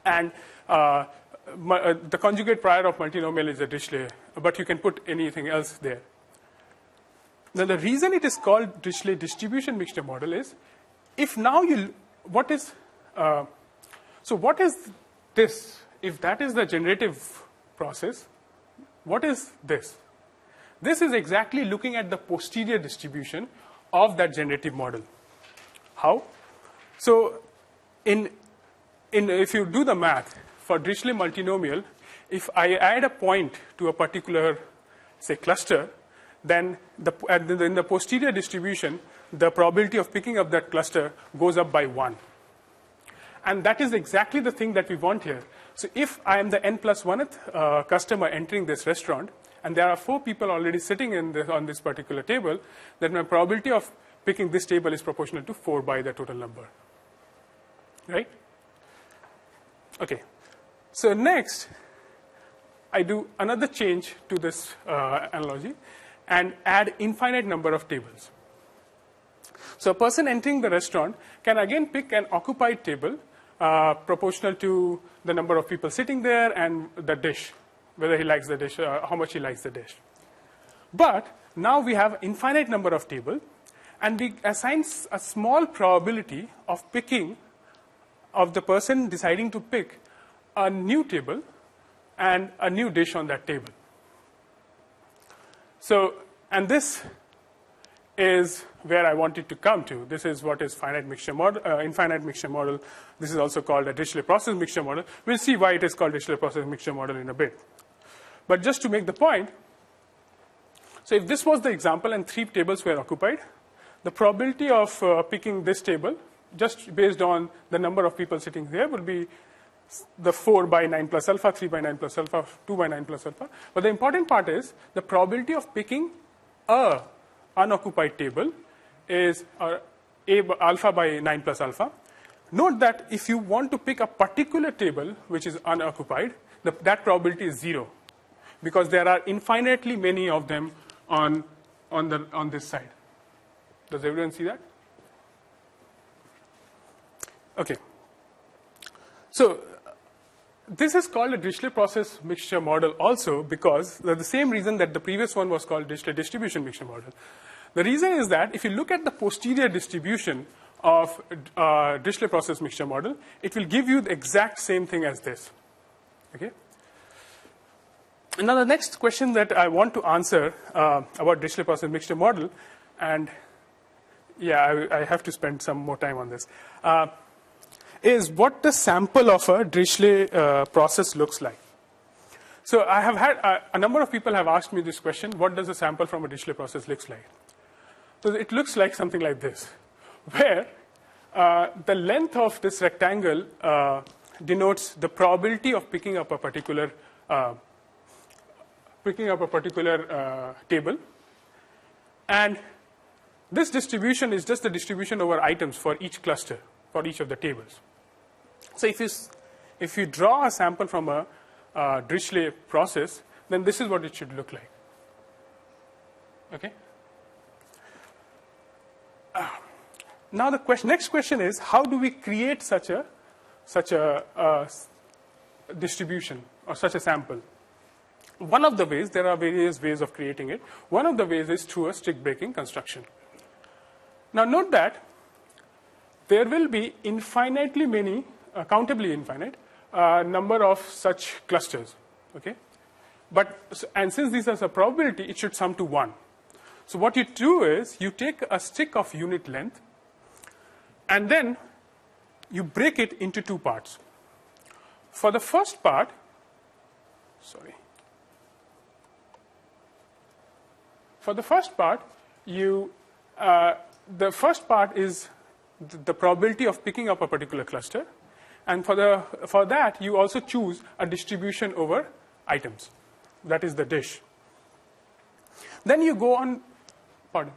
And the conjugate prior of multinomial is a Dirichlet, but you can put anything else there. Now, the reason it is called Dirichlet distribution mixture model is, if now what is this? If that is the generative process, what is this? This is exactly looking at the posterior distribution of that generative model. How? So if you do the math for Dirichlet multinomial, if I add a point to a particular, say, cluster, then in the posterior distribution, the probability of picking up that cluster goes up by 1. And that is exactly the thing that we want here. So if I am the n plus 1th customer entering this restaurant, and there are 4 people already sitting on this particular table, then my probability of picking this table is proportional to 4 by the total number. Right? Okay. So next, I do another change to this analogy and add infinite number of tables. So a person entering the restaurant can again pick an occupied table proportional to the number of people sitting there and the dish, whether he likes the dish, how much he likes the dish. But now we have infinite number of tables, and we assign a small probability of picking, of the person deciding to pick a new table and a new dish on that table. So, and this is where I wanted to come to. This is what is finite mixture model, infinite mixture model. This is also called a Dirichlet process mixture model. We'll see why it is called Dirichlet process mixture model in a bit. But just to make the point, so if this was the example and 3 tables were occupied, the probability of picking this table, just based on the number of people sitting there, would be the 4 by 9 plus alpha, 3 by 9 plus alpha, 2 by 9 plus alpha. But the important part is the probability of picking a unoccupied table is alpha by 9 plus alpha. Note that if you want to pick a particular table which is unoccupied, that probability is 0, because there are infinitely many of them on this side. Does everyone see that? Okay. So this is called a Dirichlet process mixture model also, because the same reason that the previous one was called Dirichlet distribution mixture model. The reason is that if you look at the posterior distribution of Dirichlet process mixture model, it will give you the exact same thing as this. Okay. And now the next question that I want to answer about Dirichlet process mixture model, and yeah, I have to spend some more time on this, is what the sample of a Dirichlet process looks like. So I have had a number of people have asked me this question: what does a sample from a Dirichlet process looks like? So it looks like something like this, where the length of this rectangle denotes the probability of picking up a particular table, and this distribution is just the distribution over items for each cluster, for each of the tables. So if you draw a sample from a Dirichlet process, then this is what it should look like. Okay. Now the next question is, how do we create such a distribution or such a sample? One of the ways, there are various ways of creating it. One of the ways is through a strict breaking construction. Now note that there will be infinitely many, countably infinite, number of such clusters. Okay, and since these are a probability, it should sum to 1. So what you do is you take a stick of unit length, and then you break it into 2 parts. For the first part, the first part is the probability of picking up a particular cluster, and for that you also choose a distribution over items, that is the dish. Then you go on. Pardon.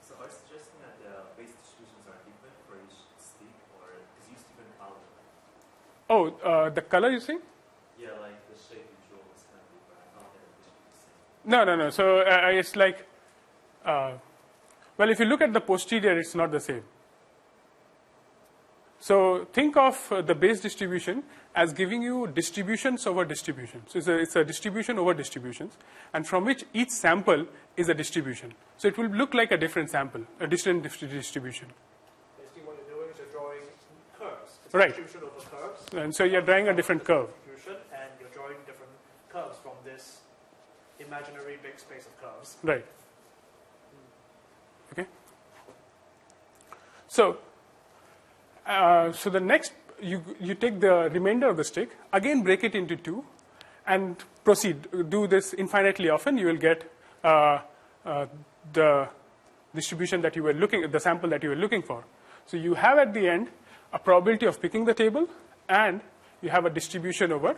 So are you suggesting that the base distributions are different for each stick, or is used different color? Oh, the color you see? Yeah, like the shape you draw is kind of different. I thought that it would be the same. No. So it's like, well, if you look at the posterior, it's not the same. So think of the base distribution as giving you distributions over distributions. So it's a distribution over distributions, and from which each sample is a distribution. So it will look like a different sample, a different distribution. Basically what you're doing is you're drawing curves. It's Right. a distribution over curves. And so you're drawing a different curve. And you're drawing different curves from this imaginary big space of curves. Right. Okay. So the next, you take the remainder of the stick, again break it into 2, and proceed. Do this infinitely often. You will get the distribution that you were the sample that you were looking for. So you have at the end a probability of picking the table, and you have a distribution over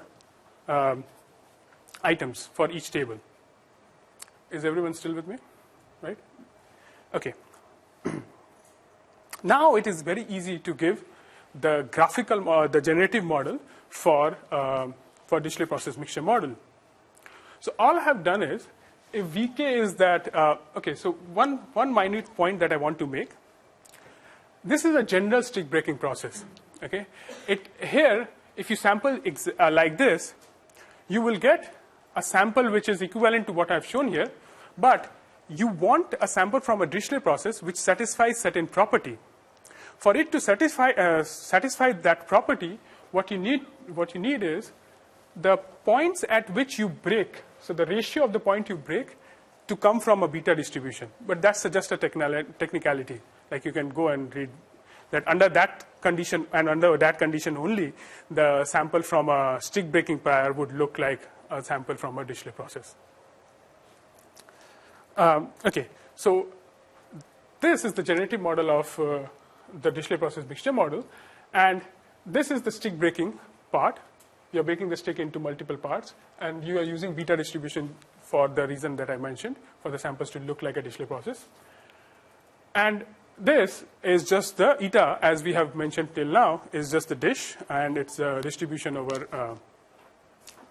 items for each table. Is everyone still with me? Right? Okay. Now it is very easy to give the graphical, the generative model for display process mixture model. So all I have done is, if VK is that, okay, so one minute point that I want to make. This is a general stick breaking process. Okay, here, if you sample like this, you will get a sample which is equivalent to what I've shown here, but you want a sample from a display process which satisfies certain property. For it to satisfy that property, what you need is the points at which you break. So the ratio of the point you break to come from a beta distribution. But that's just a technicality. Like you can go and read that under that condition and under that condition only, the sample from a stick breaking prior would look like a sample from a display process. Okay, so this is the generative model of the display process mixture model, and this is the stick breaking part. You're breaking the stick into multiple parts, and you are using beta distribution for the reason that I mentioned, for the samples to look like a display process. And this is just the eta, as we have mentioned till now, is just the dish, and it's a distribution over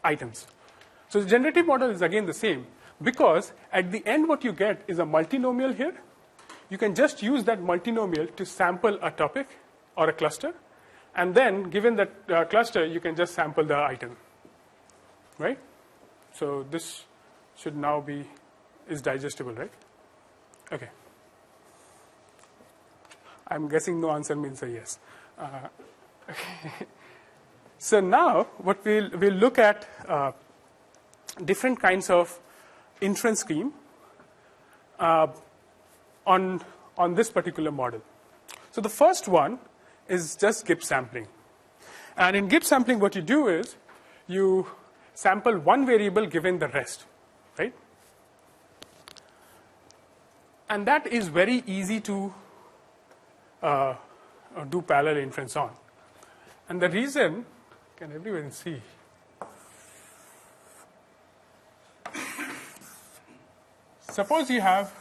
items. So the generative model is again the same, because at the end what you get is a multinomial here. You can just use that multinomial to sample a topic or a cluster, and then given that cluster, you can just sample the item, right? So this should now is digestible, right? Okay. I'm guessing no answer means a yes. So now what we'll look at different kinds of inference scheme on this particular model. So the first one is just Gibbs sampling. And in Gibbs sampling, what you do is you sample one variable given the rest, right? And that is very easy to do parallel inference on. And the reason, can everyone see? Suppose you have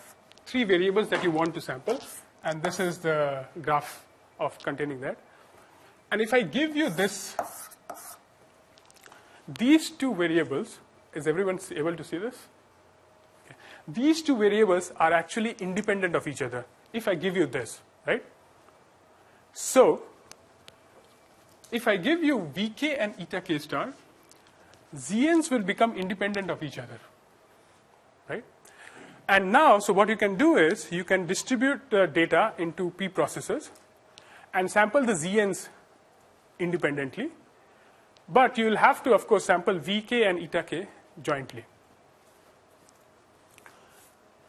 3 variables that you want to sample, and this is the graph of containing that. And if I give you these 2 variables, is everyone able to see this? Okay. These 2 variables are actually independent of each other, if I give you this, right? So, if I give you Vk and eta k star, Zns will become independent of each other, right? And now, so what you can do is, you can distribute the data into P processors and sample the Zns independently, but you will have to, of course, sample Vk and eta k jointly.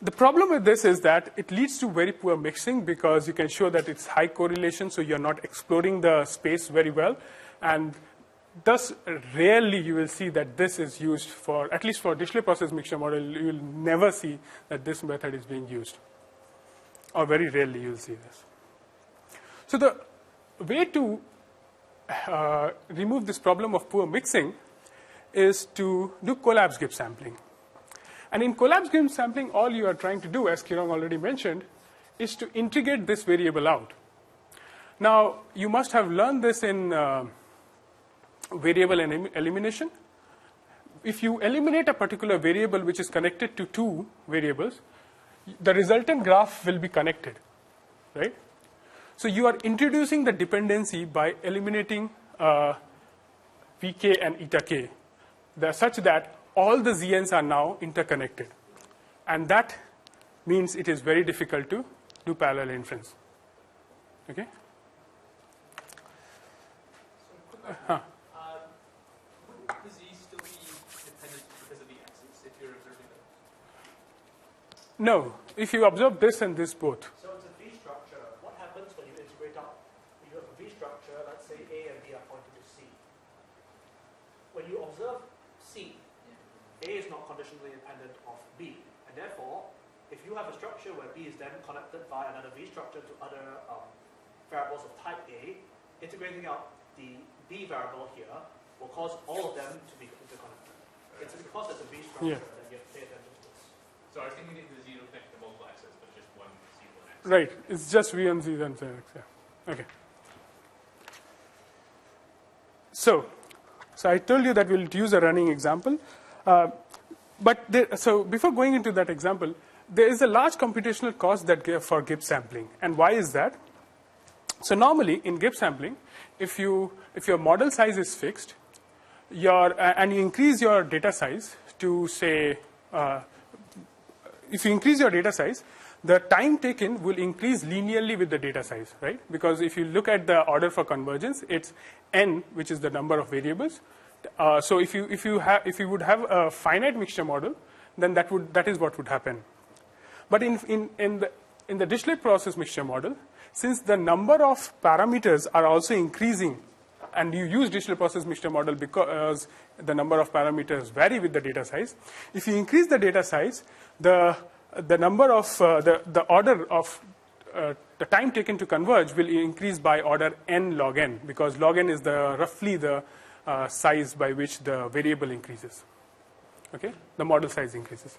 The problem with this is that it leads to very poor mixing, because you can show that it's high correlation, so you're not exploring the space very well, and thus rarely you will see that this is used for, at least for display process mixture model, you will never see that this method is being used, or very rarely you will see this. So the way to remove this problem of poor mixing is to do collapse Gibbs sampling. And in collapse Gibbs sampling, all you are trying to do, as Kirong already mentioned, is to integrate this variable out. Now, you must have learned this in variable elimination. If you eliminate a particular variable which is connected to 2 variables, the resultant graph will be connected, right? So you are introducing the dependency by eliminating Vk and eta k, such that all the Zns are now interconnected. And that means it is very difficult to do parallel inference. Okay? Would the Z still be dependent because of the X's if you're observing them? No. If you observe this and this both. So it's a tree structure. What happens when you A is not conditionally independent of B. And therefore, if you have a structure where B is then connected by another V structure to other variables of type A, integrating out the B variable here will cause all of them to be interconnected. It's because it's a V structure that you have to pay attention to this. So I was thinking it was zero connected to multiple axes, but just one C1 axis. Right. It's just V and Z and Z. Yeah. Okay. So I told you that we'll use a running example. So before going into that example, there is a large computational cost for Gibbs sampling. And why is that? So normally in Gibbs sampling, if your model size is fixed, and you increase your data size to say, if you increase your data size, the time taken will increase linearly with the data size, right? Because if you look at the order for convergence, it's n, which is the number of variables. So if you would have a finite mixture model, then that is what would happen. But in the Dirichlet process mixture model, since the number of parameters are also increasing, and you use Dirichlet process mixture model because the number of parameters vary with the data size, if you increase the data size, the number of the order of the time taken to converge will increase by order n log n, because log n is roughly the size by which the variable increases. Okay, the model size increases.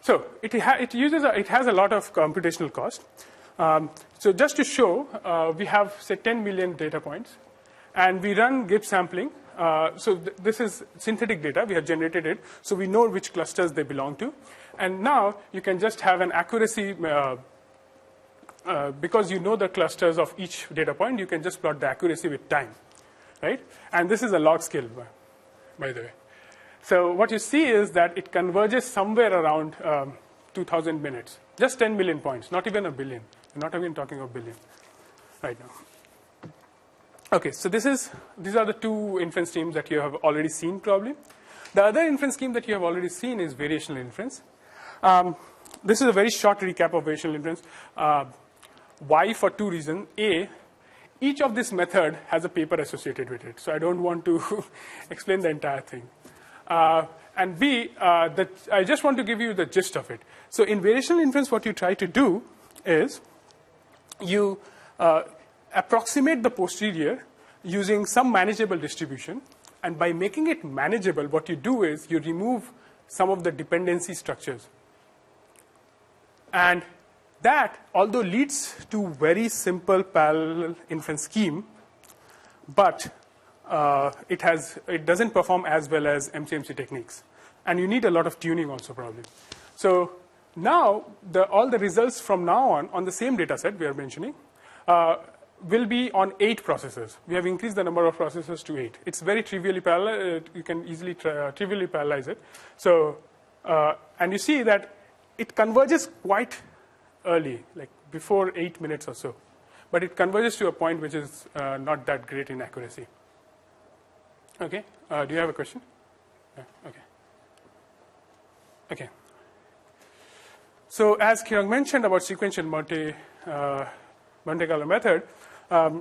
So it has a lot of computational cost. So just to show, we have say 10 million data points, and we run Gibbs sampling. So this is synthetic data. We have generated it, so we know which clusters they belong to. And now you can just have an accuracy, because you know the clusters of each data point, you can just plot the accuracy with time, right? And this is a log scale, by the way. So what you see is that it converges somewhere around 2,000 minutes. Just 10 million points, not even a billion. We're not even talking of billion right now. Okay, so these are the two inference schemes that you have already seen probably. The other inference scheme that you have already seen is variational inference. This is a very short recap of variational inference. Why? For two reasons. A, each of this method has a paper associated with it, so I don't want to explain the entire thing. And B, I just want to give you the gist of it. So in variational inference, what you try to do is you approximate the posterior using some manageable distribution. And by making it manageable, what you do is you remove some of the dependency structures. And that, although leads to very simple parallel inference scheme, but it doesn't perform as well as MCMC techniques. And you need a lot of tuning also probably. So now, all the results from now on the same data set we are mentioning, will be on 8 processors. We have increased the number of processors to 8. It's very trivially parallel. You can easily trivially parallelize it. So, and you see that it converges quite early, like before 8 minutes or so. But it converges to a point which is not that great in accuracy. Okay. Do you have a question? Yeah. Okay. Okay. So as Kirang mentioned about sequential Monte Carlo method,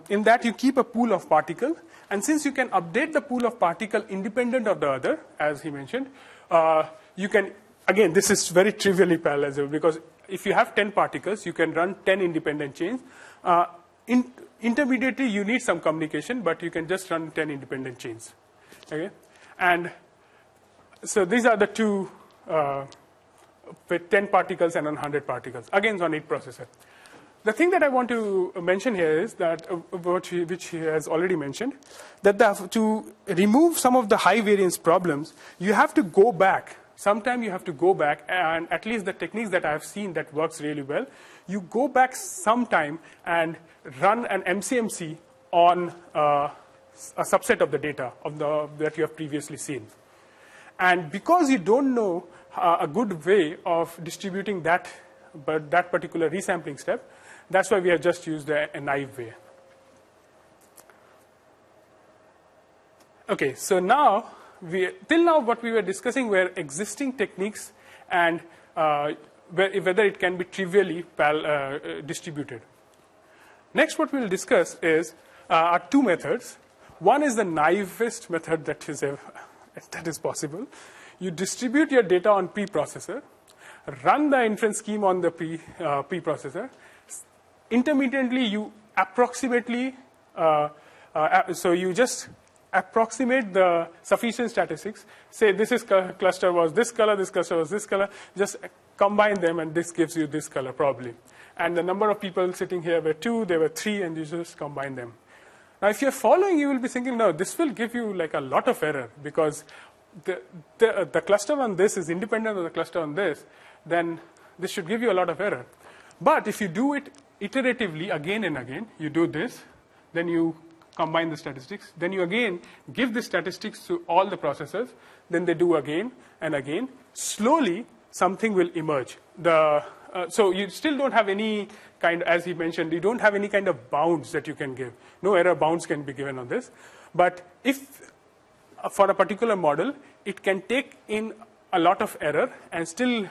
in that you keep a pool of particle, and since you can update the pool of particle independent of the other, as he mentioned, you can, again, this is very trivially parallelizable, because if you have 10 particles, you can run 10 independent chains. Intermediately, you need some communication, but you can just run 10 independent chains. Okay, and so these are the two with 10 particles and 100 particles. Again, it's on 8 processor. The thing that I want to mention here is that, which he has already mentioned, that to remove some of the high variance problems, you have to go back. Sometime you have to go back, and at least the techniques that I have seen that works really well, you go back sometime and run an MCMC on a subset of the data that you have previously seen. And because you don't know a good way of distributing that particular resampling step, that's why we have just used a naive way. Okay, so now, till now what we were discussing were existing techniques and whether it can be trivially distributed. Next, what we'll discuss are 2 methods. One is the naivest method that is possible. you distribute your data on preprocessor, run the inference scheme on the preprocessor. Intermittently, you approximately, so you just approximate the sufficient statistics. Say this is cluster was this color, this cluster was this color. Just combine them, and this gives you this color probably. And the number of people sitting here were 2, there were 3, and you just combine them. Now, if you're following, you will be thinking, no, this will give you like a lot of error because the cluster on this is independent of the cluster on this. Then this should give you a lot of error. But if you do it iteratively again and again, you do this, then you combine the statistics, then you again give the statistics to all the processors, then they do again and again. Slowly, something will emerge. So you still don't have any kind, as he mentioned, you don't have any kind of bounds that you can give. No error bounds can be given on this. But if for a particular model, it can take in a lot of error and still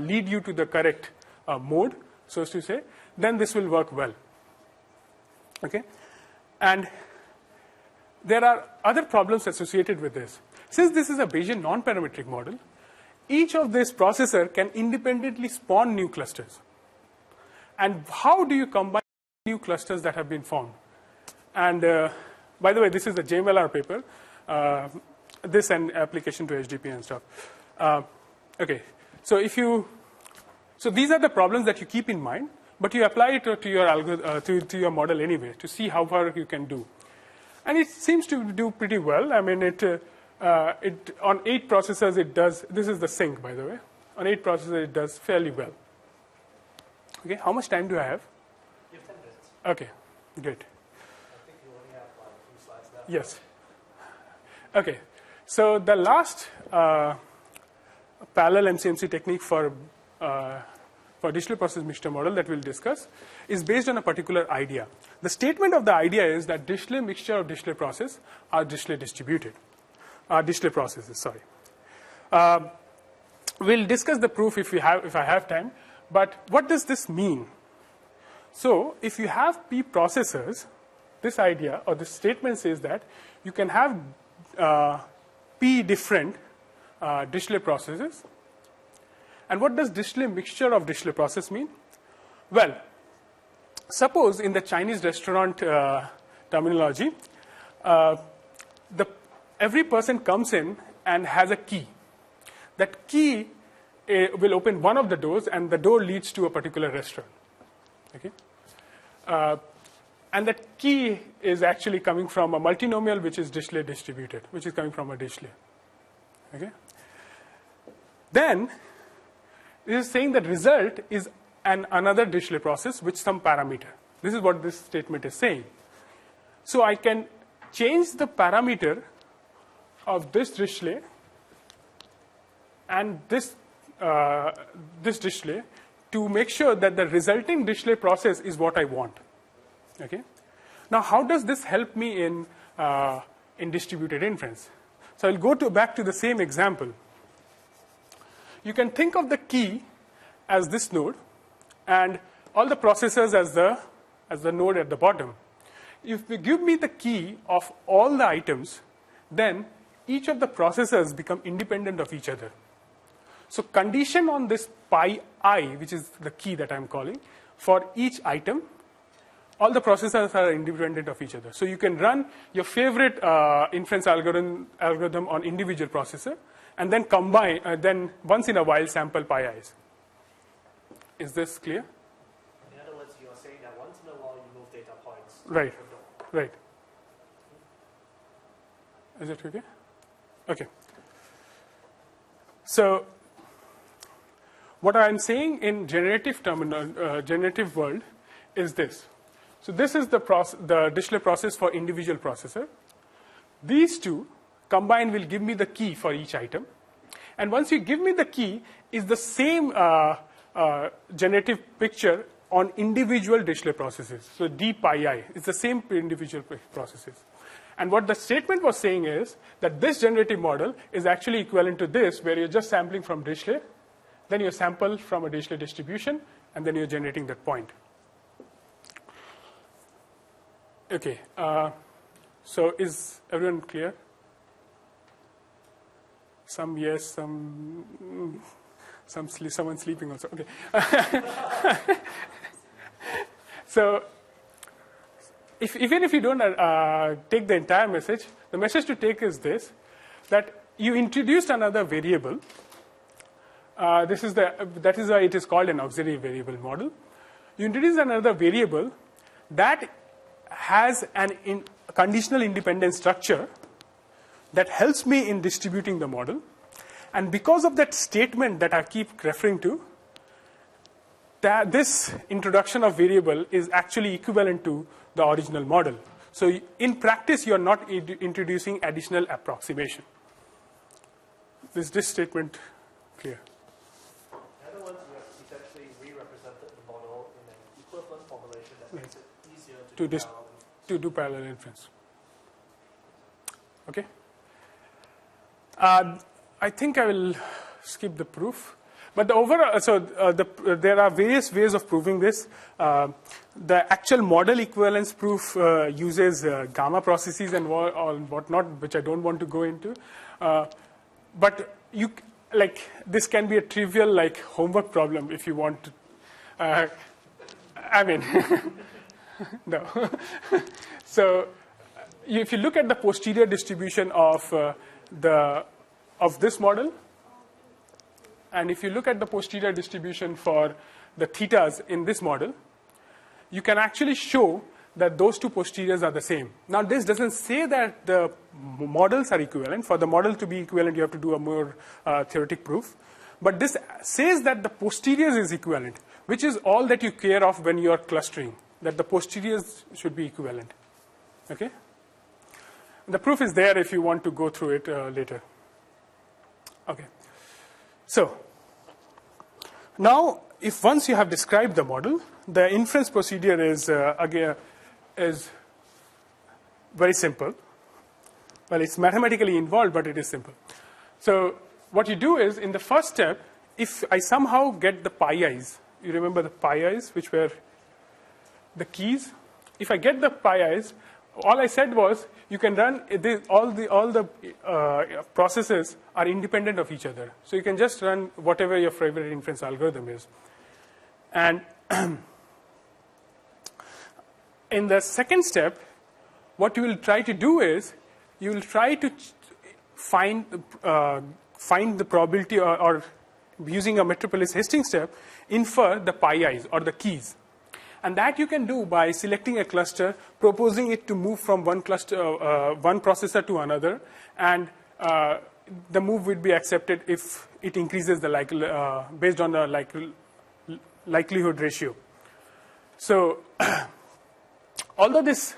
lead you to the correct mode, so as to say, then this will work well. Okay? And there are other problems associated with this. Since this is a Bayesian non-parametric model, each of this processor can independently spawn new clusters. And how do you combine new clusters that have been formed? And by the way, this is a JMLR paper. This and application to HDP and stuff. Okay, so these are the problems that you keep in mind, but you apply it to your to your model anyway to see how far you can do. And it seems to do pretty well. I mean, on 8 processors it does. This is the sync, by the way. On 8 processors it does fairly well. Okay, how much time do I have? You have 10 minutes. Okay, great. I think you only have like 2 slides left. Yes. Okay, so the last parallel MCMC technique for Dirichlet process mixture model that we'll discuss is based on a particular idea. The statement of the idea is that Dirichlet mixture of Dirichlet process are Dirichlet distributed. Dirichlet processes, sorry. We'll discuss the proof if I have time, but what does this mean? So if you have P processors, this idea or this statement says that you can have P different Dirichlet processes. And what does Dirichlet mixture of Dirichlet process mean? Well, suppose in the Chinese restaurant terminology, every person comes in and has a key. That key will open one of the doors, and the door leads to a particular restaurant. Okay? And that key is actually coming from a multinomial which is Dirichlet distributed, which is coming from a Dirichlet. Okay? Then, this is saying that result is another Dirichlet process with some parameter. This is what this statement is saying. So I can change the parameter of this Dirichlet and this Dirichlet to make sure that the resulting Dirichlet process is what I want. Okay? Now, how does this help me in distributed inference? So I'll go back to the same example. You can think of the key as this node, and all the processors as the node at the bottom. If you give me the key of all the items, then each of the processors become independent of each other. So condition on this pi I, which is the key that I'm calling, for each item, all the processors are independent of each other. So you can run your favorite inference algorithm on individual processor, and then combine, then once in a while sample pi i's. Is this clear? In other words, you are saying that once in a while you move data points. Right, right. Is it okay? Okay. So what I'm saying in generative world is this. So this is the Dirichlet process for individual processor. These two combined will give me the key for each item. And once you give me the key, is the same generative picture on individual Dirichlet processes. So d pi I is the same individual processes. And what the statement was saying is that this generative model is actually equivalent to this, where you're just sampling from Dirichlet, then you sample from a Dirichlet distribution, and then you're generating that point. Okay, so is everyone clear? Some yes, some someone sleeping also. Okay. So even if you don't take the entire message, the message to take is this, that you introduced another variable. That is why it is called an auxiliary variable model. You introduce another variable that has a conditional independent structure that helps me in distributing the model. And because of that statement that I keep referring to, that this introduction of variable is actually equivalent to the original model. So in practice, you are not introducing additional approximation. Is this statement clear? In other words, you have essentially re-represented the model in an equivalent formulation that makes it easier to do parallel inference. Okay. I think I will skip the proof. But the overall, there are various ways of proving this. The actual model equivalence proof uses gamma processes and whatnot, which I don't want to go into. But this can be a trivial homework problem if you want to. I mean, no. So if you look at the posterior distribution of this model, and if you look at the posterior distribution for the thetas in this model, you can actually show that those two posteriors are the same. Now, this doesn't say that the models are equivalent. For the model to be equivalent, you have to do a more theoretic proof. But this says that the posteriors is equivalent, which is all that you care of when you are clustering, that the posteriors should be equivalent. Okay? The proof is there if you want to go through it later. Okay. So now, if once you have described the model, the inference procedure is very simple. Well, it's mathematically involved, but it is simple. So what you do is, in the first step, if I somehow get the pi i's, you remember the pi i's, which were the keys? If I get the pi i's, all I said was you can run all the processes are independent of each other. So you can just run whatever your favorite inference algorithm is. And in the second step, what you will try to do is you will try to find the probability or using a Metropolis Hastings step, infer the pi i's or the keys. And that you can do by selecting a cluster, proposing it to move from one processor to another, and the move will be accepted if it increases the based on the likelihood ratio. So, although this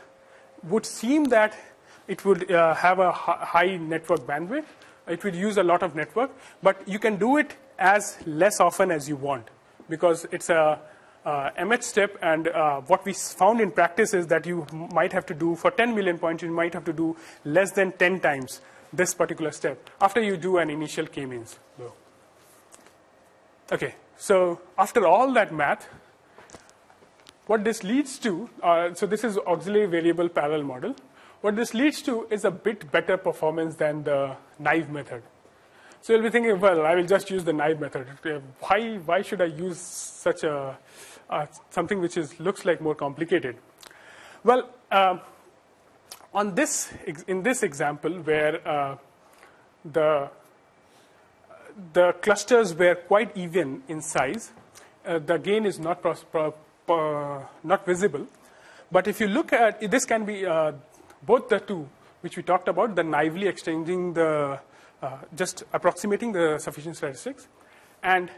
would seem that it would have a high network bandwidth, it would use a lot of network, but you can do it as less often as you want, because it's a MH step, and what we found in practice is that you might have to do, for 10 million points, you might have to do less than 10 times this particular step after you do an initial k-means. Okay, so after all that math, what this leads to, so this is auxiliary variable parallel model. What this leads to is a bit better performance than the naive method. So you'll be thinking, well, I will just use the naive method. Why should I use such a something which looks like more complicated? Well, in this example, where the clusters were quite even in size, the gain is not visible. But if you look at this, can be both the two which we talked about, the naively extending the just approximating the sufficient statistics, and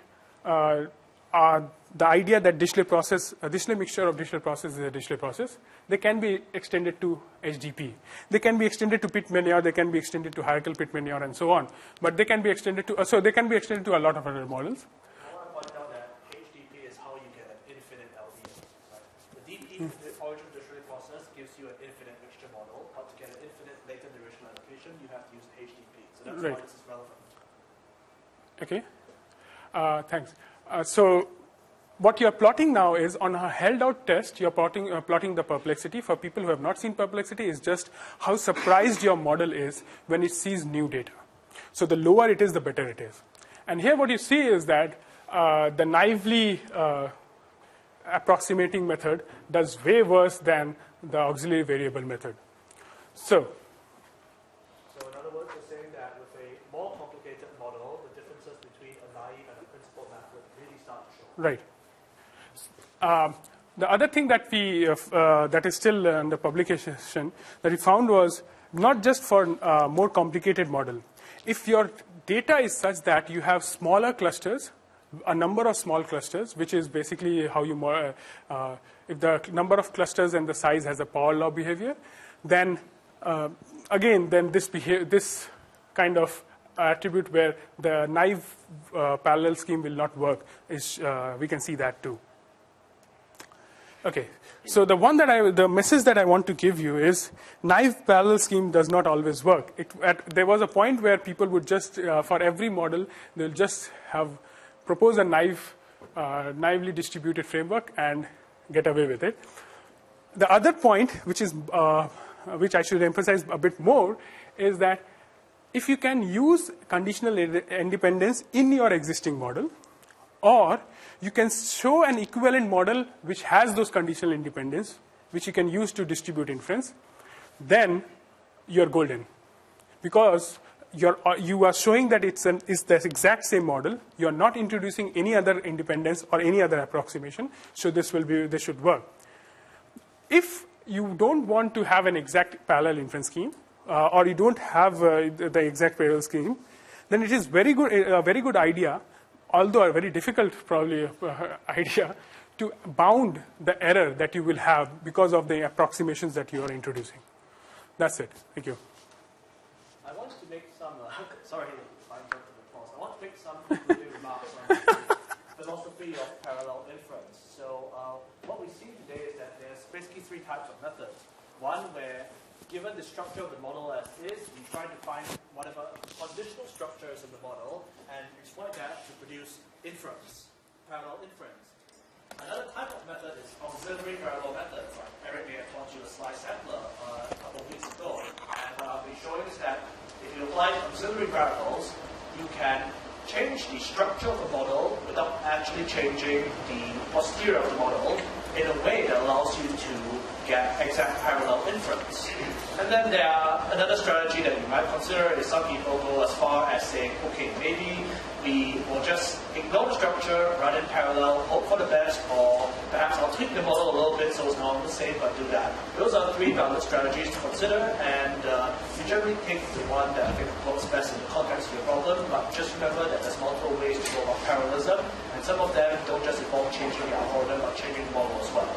the idea that Dirichlet mixture of Dirichlet process is a Dirichlet process. They can be extended to HDP. They can be extended to Pitt-Meunier. They can be extended to hierarchical Pitt-Meunier, and so on. But they can be extended to they can be extended to a lot of other models. I want to point out that HDP is how you get an infinite LVM. Right? The DP, the origin Dirichlet process, gives you an infinite mixture model. How to get an infinite latent Dirichlet allocation, you have to use HDP. So that's why this is relevant. Okay. Thanks. So what you're plotting now is, on a held out test, you're plotting the perplexity. For people who have not seen perplexity, is just how surprised your model is when it sees new data. So the lower it is, the better it is. And here what you see is that the naively approximating method does way worse than the auxiliary variable method. So in other words, you're saying that with a more complicated model, the differences between a naive and a principal method really start to show. right. The other thing that that is still under publication that we found was not just for more complicated model. If your data is such that you have smaller clusters, a number of small clusters, which is basically how you if the number of clusters and the size has a power law behavior, then again, then this kind of attribute where the naive parallel scheme will not work is we can see that too. Okay, so the message that I want to give you is naive parallel scheme does not always work. There was a point where people would just, for every model, they'll just propose a naively distributed framework and get away with it. The other point, which I should emphasize a bit more, is that if you can use conditional independence in your existing model, or you can show an equivalent model which has those conditional independence, which you can use to distribute inference, then you're golden. Because you are showing that it's the exact same model. You're not introducing any other independence or any other approximation, so this should work. If you don't want to have an exact parallel inference scheme, or you don't have the exact parallel scheme, then it is a very good idea, although a very difficult probably idea, to bound the error that you will have because of the approximations that you are introducing. That's it. Thank you. I want to make some, sorry if I interrupted the pause. I want to make some concluding remarks on the philosophy of parallel inference. So what we see today is that there's basically three types of methods. One where, given the structure of the model as is, we try to find whatever conditional structure is in the model and exploit that to produce inference, parallel inference. Another type of method is auxiliary parallel methods. Like Eric may have taught you a slice sampler a couple of weeks ago. And what I'll be showing is that if you apply auxiliary parallels, you can change the structure of the model without actually changing the posterior of the model in a way that allows you to get exact parallel inference. And then another strategy that you might consider is some people go as far as saying, okay, maybe we will just ignore the structure, run in parallel, hope for the best, or perhaps I'll tweak the model a little bit so it's not the same, but do that. Those are three valid strategies to consider, and you generally pick the one that I think works best in the context of your problem, but just remember that there's multiple ways to go about parallelism, and some of them don't just involve changing the algorithm, but changing the model as well.